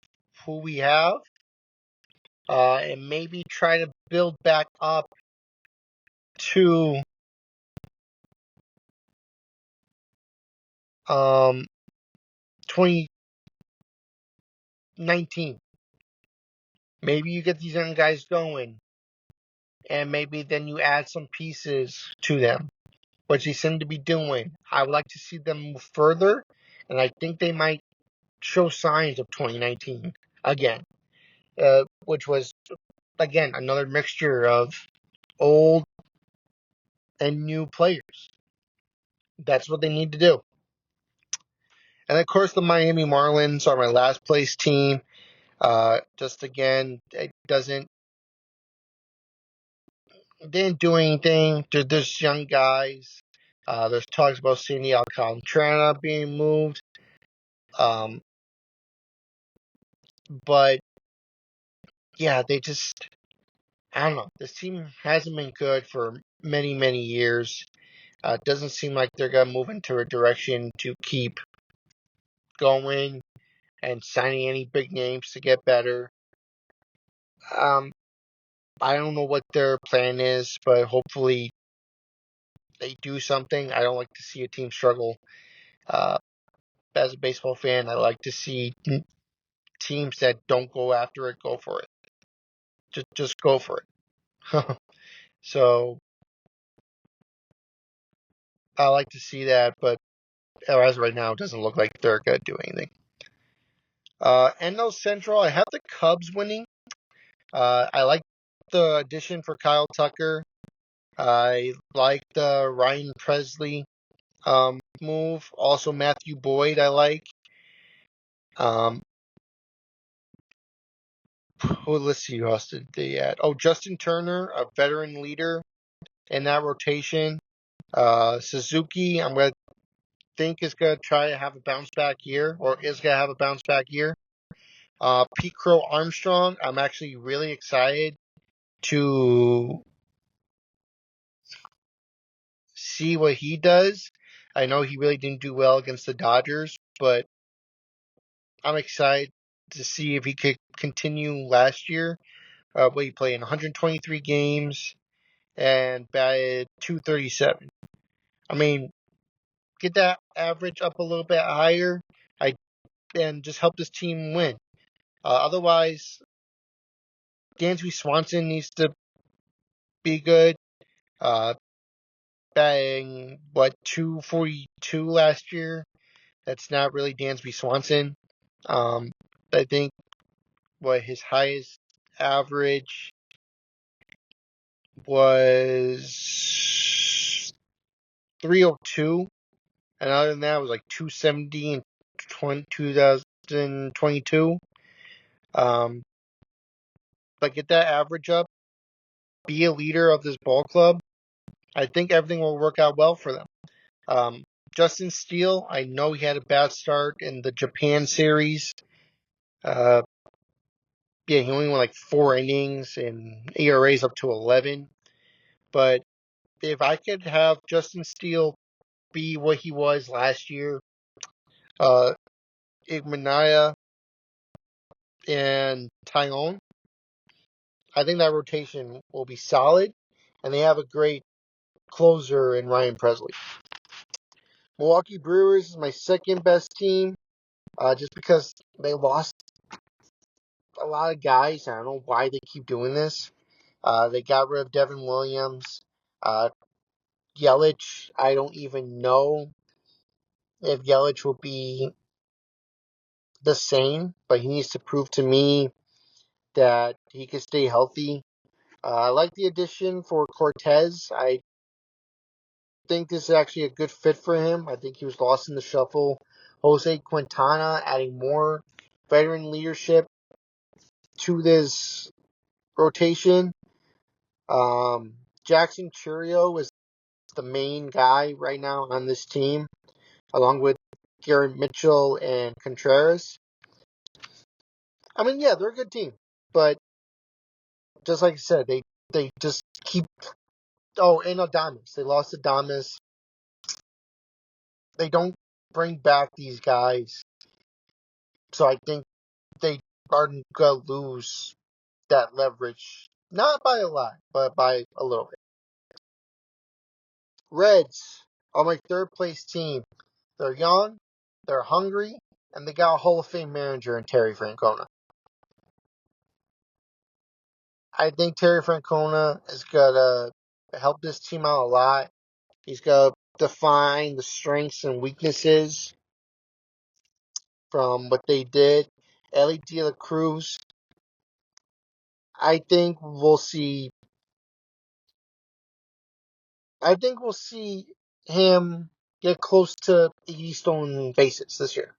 who we have. And maybe try to build back up to 2019. Maybe you get these young guys going, and maybe then you add some pieces to them, which they seem to be doing. I would like to see them move further, and I think they might show signs of 2019 again, which was, again, another mixture of old and new players. That's what they need to do. And of course, the Miami Marlins are my last place team. Just again, it didn't do anything. There's young guys. There's talks about Sandy Alcantara being moved. But yeah, I don't know. This team hasn't been good for many, many years. It doesn't seem like they're going to move into a direction to keep going and signing any big names to get better. I don't know what their plan is, but hopefully they do something. I don't like to see a team struggle. As a baseball fan, I like to see teams that don't go after it go for it. Just go for it. So I like to see that, but as of right now, it doesn't look like they're going to do anything. NL Central, I have the Cubs winning. I like the addition for Kyle Tucker. I like the Ryan Presley move. Also, Matthew Boyd, I like. Let's see who else did they add. Oh, Justin Turner, a veteran leader in that rotation. Suzuki, I'm going to think is going to try to have a bounce back year, or is going to have a bounce back year. Pete Crow Armstrong, I'm actually really excited to see what he does. I know he really didn't do well against the Dodgers, but I'm excited to see if he could continue last year. What he played in 123 games and batted 237. I mean, get that average up a little bit higher, and just help this team win. Otherwise, Dansby Swanson needs to be good. Batting 242 last year. That's not really Dansby Swanson. I think his highest average was 302, and other than that, it was like 270 in 2022. But get that average up, be a leader of this ball club. I think everything will work out well for them. Justin Steele, I know he had a bad start in the Japan series. He only went like 4 innings and ERA's up to 11. But if I could have Justin Steele be what he was last year, Igmanaya and Tyone, I think that rotation will be solid, and they have a great closer in Ryan Presley. Milwaukee Brewers is my second best team, just because they lost a lot of guys. I don't know why they keep doing this. They got rid of Devin Williams. Yelich, I don't even know if Yelich will be the same, but he needs to prove to me that he can stay healthy. I like the addition for Cortez. I think this is actually a good fit for him. I think he was lost in the shuffle. Jose Quintana adding more veteran leadership to this rotation. Jackson Churio is the main guy right now on this team, along with Garrett Mitchell and Contreras. I mean, yeah, they're a good team, but just like I said, they just keep. Oh, and Adames. They lost Adames. They don't bring back these guys, so I think they are gonna lose that leverage. Not by a lot, but by a little bit. Reds are my third place team. They're young, they're hungry, and they got a Hall of Fame manager in Terry Francona. I think Terry Francona is gonna help this team out a lot. He's gonna define the strengths and weaknesses from what they did. Ellie De La Cruz, I think we'll see. I think we'll see him get close to 80 stolen bases this year.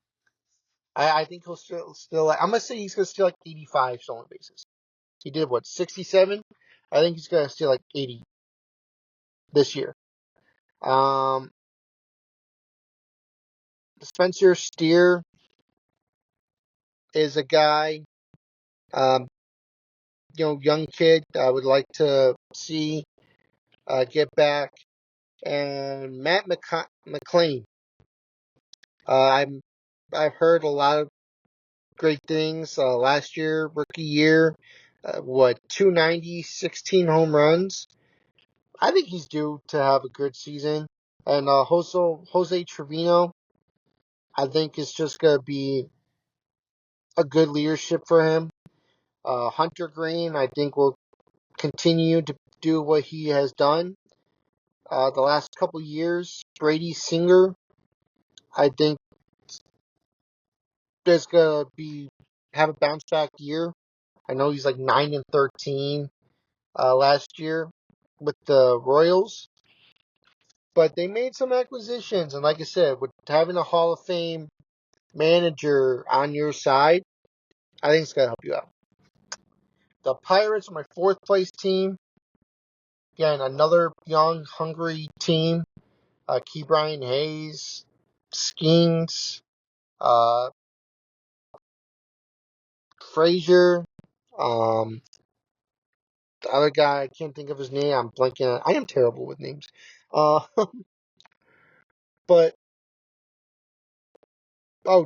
I think he'll still. I'm gonna say he's gonna steal like 85 stolen bases. He did what 67. I think he's gonna steal like 80 this year. Um, Spencer Steer is a guy. Um, young kid. I would like to see get back. And Matt McLean. I've heard a lot of great things. Last year, rookie year, 290, 16 home runs. I think he's due to have a good season. And Jose Trevino, I think is just going to be a good leadership for him. Hunter Green, I think will continue to do what he has done. the last couple years. Brady Singer, I think, is gonna have a bounce back year. I know he's like 9-13 last year with the Royals, but they made some acquisitions, and like I said, with having a Hall of Fame manager on your side, I think it's gonna help you out. The Pirates are my fourth place team. Again, another young, hungry team. Key Brian Hayes, Skeens, uh, Frazier, the other guy, I can't think of his name. I'm blanking. I am terrible with names. Uh, but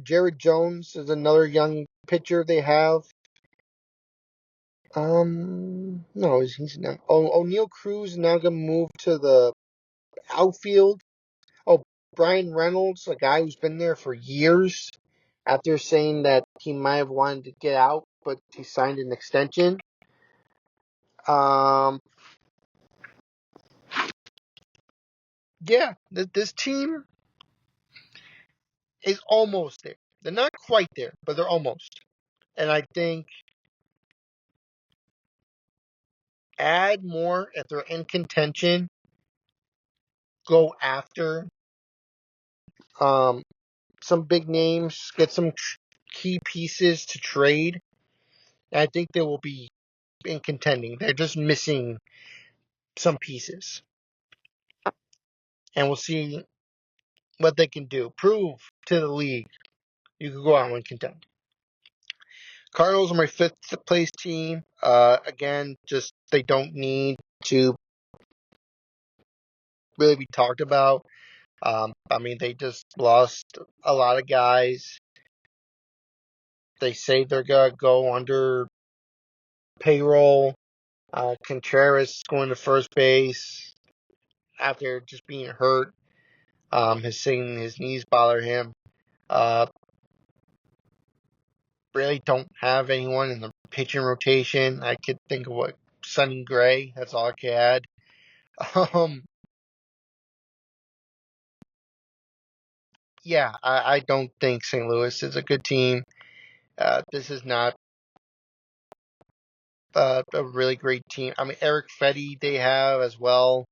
Jared Jones is another young pitcher they have. No, he's not. O'Neal Cruz is now gonna move to the outfield. Oh, Brian Reynolds, a guy who's been there for years, after saying that he might have wanted to get out, but he signed an extension. Um, yeah, this team is almost there. They're not quite there, but they're almost. And I think add more if they're in contention. Go after um, some big names, get some key pieces to trade. And I think they will be in contending. They're just missing some pieces. And we'll see what they can do. Prove to the league you can go out and contend. Cardinals are my fifth place team. Again, just they don't need to really be talked about. I mean, they just lost a lot of guys. They say they're going to go under payroll. Contreras going to first base after just being hurt. His knees bother him. Really don't have anyone in the pitching rotation. I could think of what Sonny Gray. That's all I could add. Yeah, I don't think St. Louis is a good team. This is not a really great team. I mean, Eric Fetty they have as well.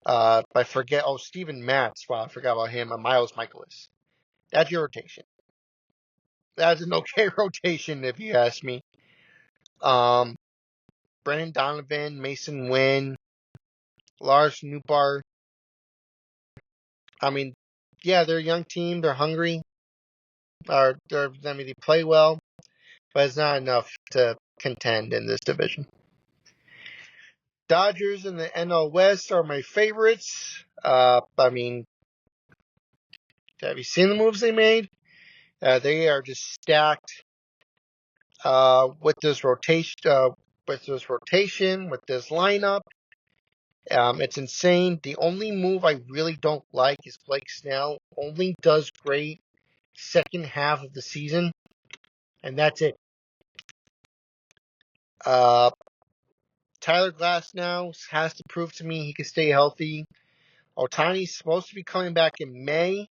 I forget. Oh, Steven Matz. Wow, I forgot about him. And Miles Michaelis. That's your rotation. That's an okay rotation, if you ask me. Um, Brendan Donovan, Mason Wynn, Lars Nootbaar. I mean, yeah, they're a young team. They're hungry. They play well, but it's not enough to contend in this division. Dodgers and the NL West are my favorites. I mean, have you seen the moves they made? They are just stacked with this rotation. With this lineup. It's insane. The only move I really don't like is Blake Snell. Only does great second half of the season, and that's it. Tyler Glass now has to prove to me he can stay healthy. Otani's supposed to be coming back in May.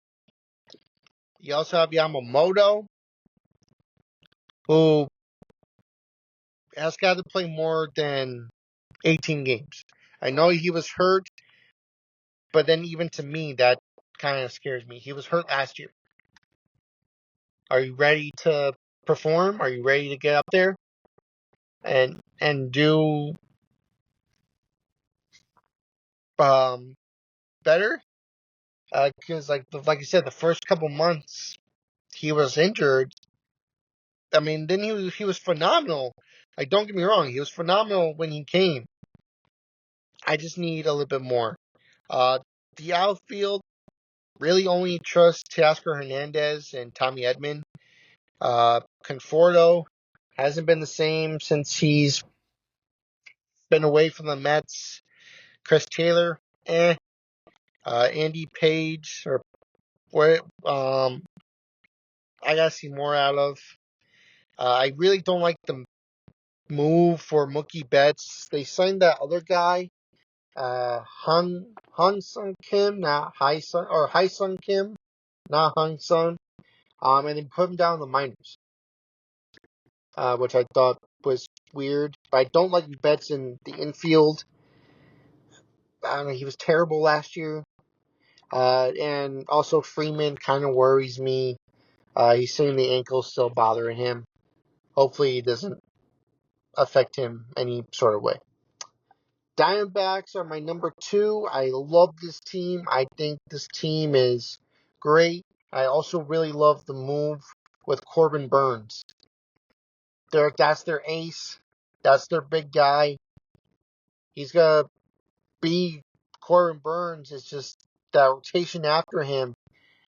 You also have Yamamoto, who has got to play more than 18 games. I know he was hurt, but then even to me, that kind of scares me. He was hurt last year. Are you ready to perform? Are you ready to get up there and do better? Because like I said, the first couple months he was injured. I mean, then he was phenomenal. Like, don't get me wrong, he was phenomenal when he came. I just need a little bit more. Uh, the outfield really only trust Teoscar Hernandez and Tommy Edman. Conforto hasn't been the same since he's been away from the Mets. Chris Taylor, Andy Page, or what? I gotta see more out of. I really don't like the move for Mookie Betts. They signed that other guy. Hun Sung Kim, not Hai Sung, or Hai Sung Kim, not Hung Sung. And they put him down in the minors, which I thought was weird. But I don't like Betts in the infield. I don't know, he was terrible last year. And also Freeman kind of worries me. He's saying the ankle's still bothering him. Hopefully it doesn't affect him any sort of way. Diamondbacks are my number 2. I love this team. I think this team is great. I also really love the move with Corbin Burns. That's their ace. That's their big guy. He's going to be Corbin Burns. It's just that rotation after him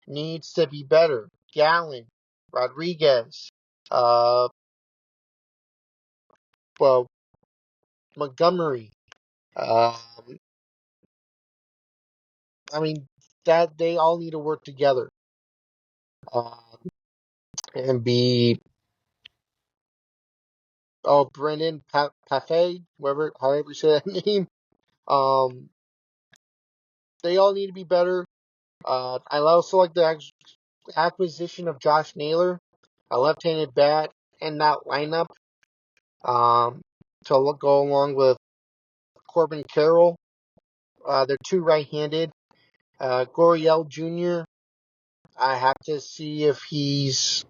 needs to be better. Gallen, Rodriguez, uh, well, Montgomery. Um, I mean, that they all need to work together and be. Oh, Brendan Pafe, however you say that name. Um, they all need to be better. I also like the acquisition of Josh Naylor, a left-handed bat, in that lineup. Um, to go along with Corbin Carroll. They're 2 right-handed. Goriel Jr. I have to see if he's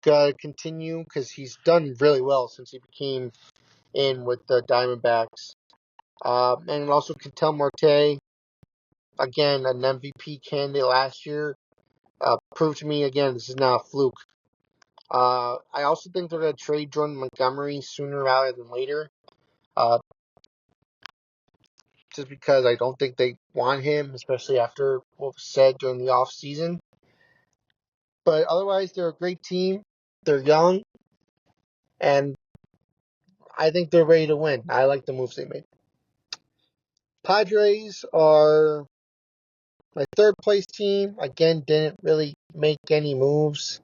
gonna continue because he's done really well since he became in with the Diamondbacks. And also Ketel Marte, again an MVP candidate last year, proved to me again this is not a fluke. I also think they're gonna trade Jordan Montgomery sooner rather than later. Just because I don't think they want him, especially after what was said during the off season. But otherwise, they're a great team. They're young, and I think they're ready to win. I like the moves they made. Padres are my 3rd place team. Again, didn't really make any moves.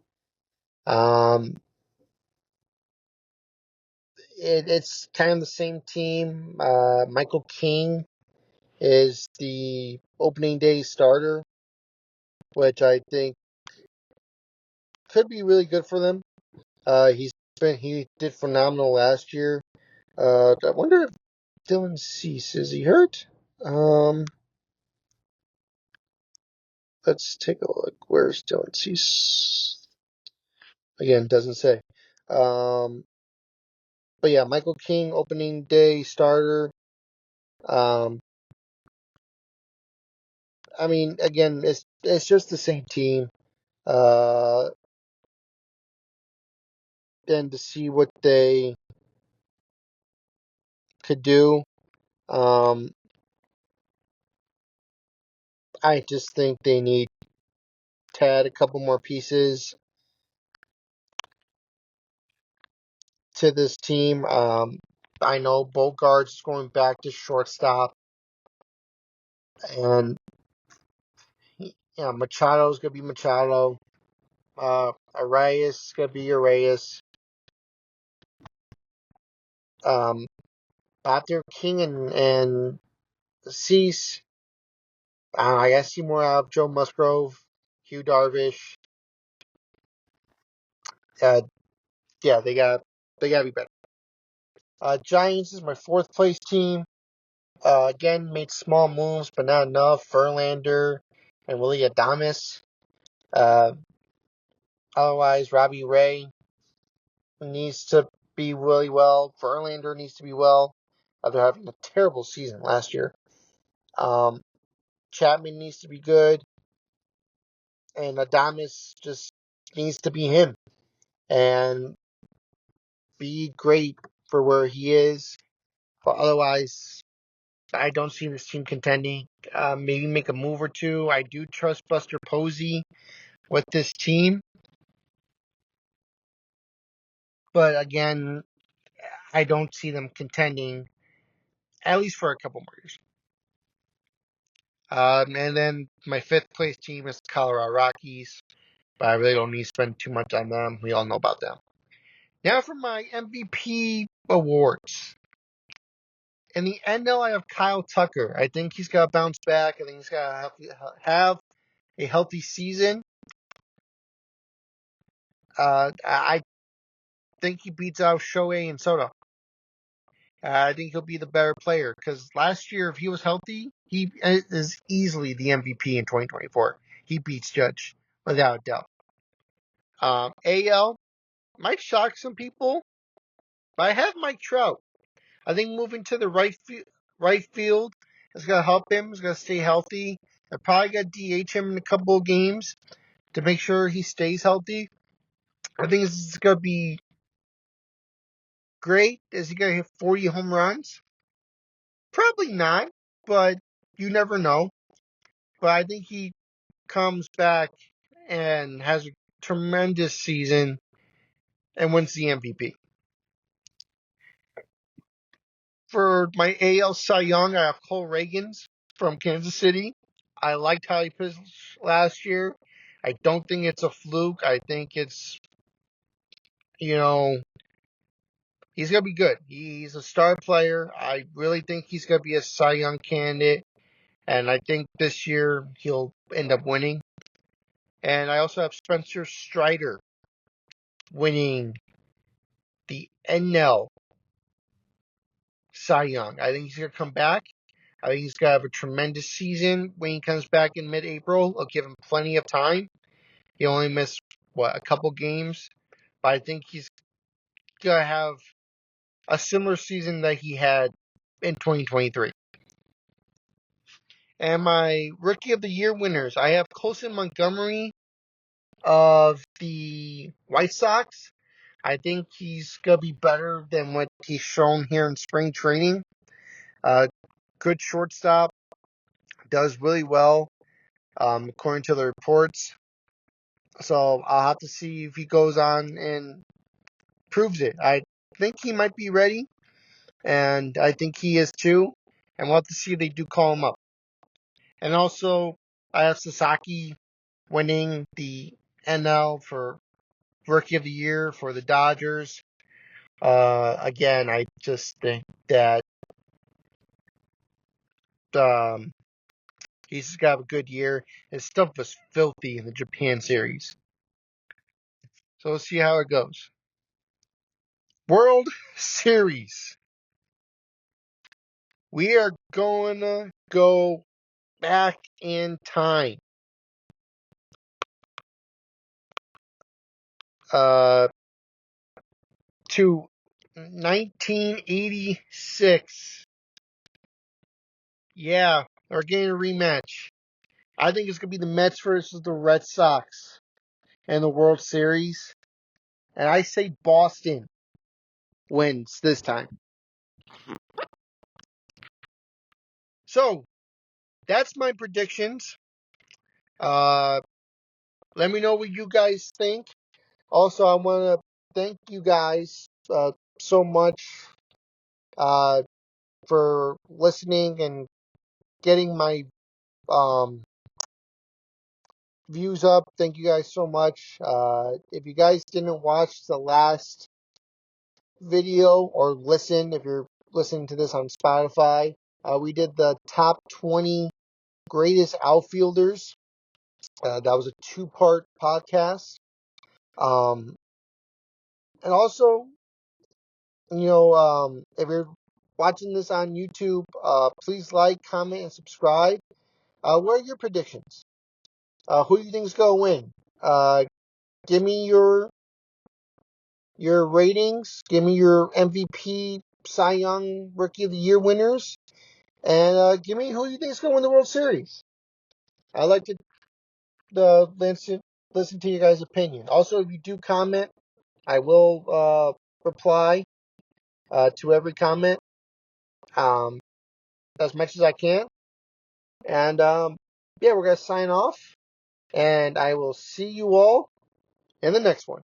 It's kind of the same team. Michael King is the opening day starter, which I think could be really good for them. He did phenomenal last year. I wonder if Dylan Cease is he hurt? Let's take a look. Where's Dylan Cease? Again, doesn't say. But yeah, Michael King, opening day starter. I mean, again, it's just the same team. Then to see what they could do. I just think they need to add a couple more pieces to this team. I know Bogart's going back to shortstop, and Machado's gonna be Machado. Arias is gonna be Arias. After King and Cease, I gotta see more out of Joe Musgrove, Hugh Darvish. Yeah, they gotta be better. Giants is my 4th place team. Again, made small moves, but not enough. Verlander and Willie Adames. Otherwise, Robbie Ray needs to be really well. Verlander needs to be well. They're having a terrible season last year. Chapman needs to be good. And Adames just needs to be him and be great for where he is. But otherwise, I don't see this team contending. Maybe make a move or two. I do trust Buster Posey with this team. But again, I don't see them contending, at least for a couple more years. And then my 5th place team is the Colorado Rockies. But I really don't need to spend too much on them. We all know about them. Now for my MVP awards. In the NL, I have Kyle Tucker. I think he's got to bounce back. I think he's got to have a healthy season. I think he beats out Shohei and Soto. I think he'll be the better player because last year, if he was healthy, he is easily the MVP in 2024. He beats Judge without a doubt. AL might shock some people, but I have Mike Trout. I think moving to the right field is going to help him. He's going to stay healthy. They're probably going to DH him in a couple of games to make sure he stays healthy. I think it's going to be great. Is he going to hit 40 home runs? Probably not, but you never know. But I think he comes back and has a tremendous season and wins the MVP. For my AL Cy Young, I have Cole Reagans from Kansas City. I liked how he pitched last year. I don't think it's a fluke. I think it's, you know, he's going to be good. He's a star player. I really think he's going to be a Cy Young candidate. And I think this year he'll end up winning. And I also have Spencer Strider winning the NL Cy Young. I think he's going to come back. I think he's going to have a tremendous season when he comes back in mid-April. I'll give him plenty of time. He only missed, a couple games. But I think he's going to have a similar season that he had in 2023. And my Rookie of the Year winners, I have Colson Montgomery of the White Sox. I think he's going to be better than what he's shown here in spring training. Good shortstop. Does really well, according to the reports. So I'll have to see if he goes on and proves it. I think he might be ready, and I think he is too. And we'll have to see if they do call him up. And also, I have Sasaki winning the NL for Rookie of the Year for the Dodgers. Again, I just think that he's got a good year. His stuff was filthy in the Japan series. So we'll see how it goes. World Series. We are going to go back in time. To 1986. Yeah, we're getting a rematch. I think it's going to be the Mets versus the Red Sox in the World Series. And I say Boston wins this time. So, that's my predictions. Let me know what you guys think. Also, I want to thank you guys so much for listening and getting my views up. Thank you guys so much. If you guys didn't watch the last video or listen, if you're listening to this on Spotify, we did the top 20 greatest outfielders. That was a 2-part podcast. And also, if you're watching this on YouTube, please like, comment, and subscribe. What are your predictions? Who do you think is going to win? Give me your ratings. Give me your MVP, Cy Young, Rookie of the Year winners. And give me who you think is going to win the World Series. I'd like to listen to your guys' opinion. Also, if you do comment, I will reply to every comment as much as I can. And we're going to sign off. And I will see you all in the next one.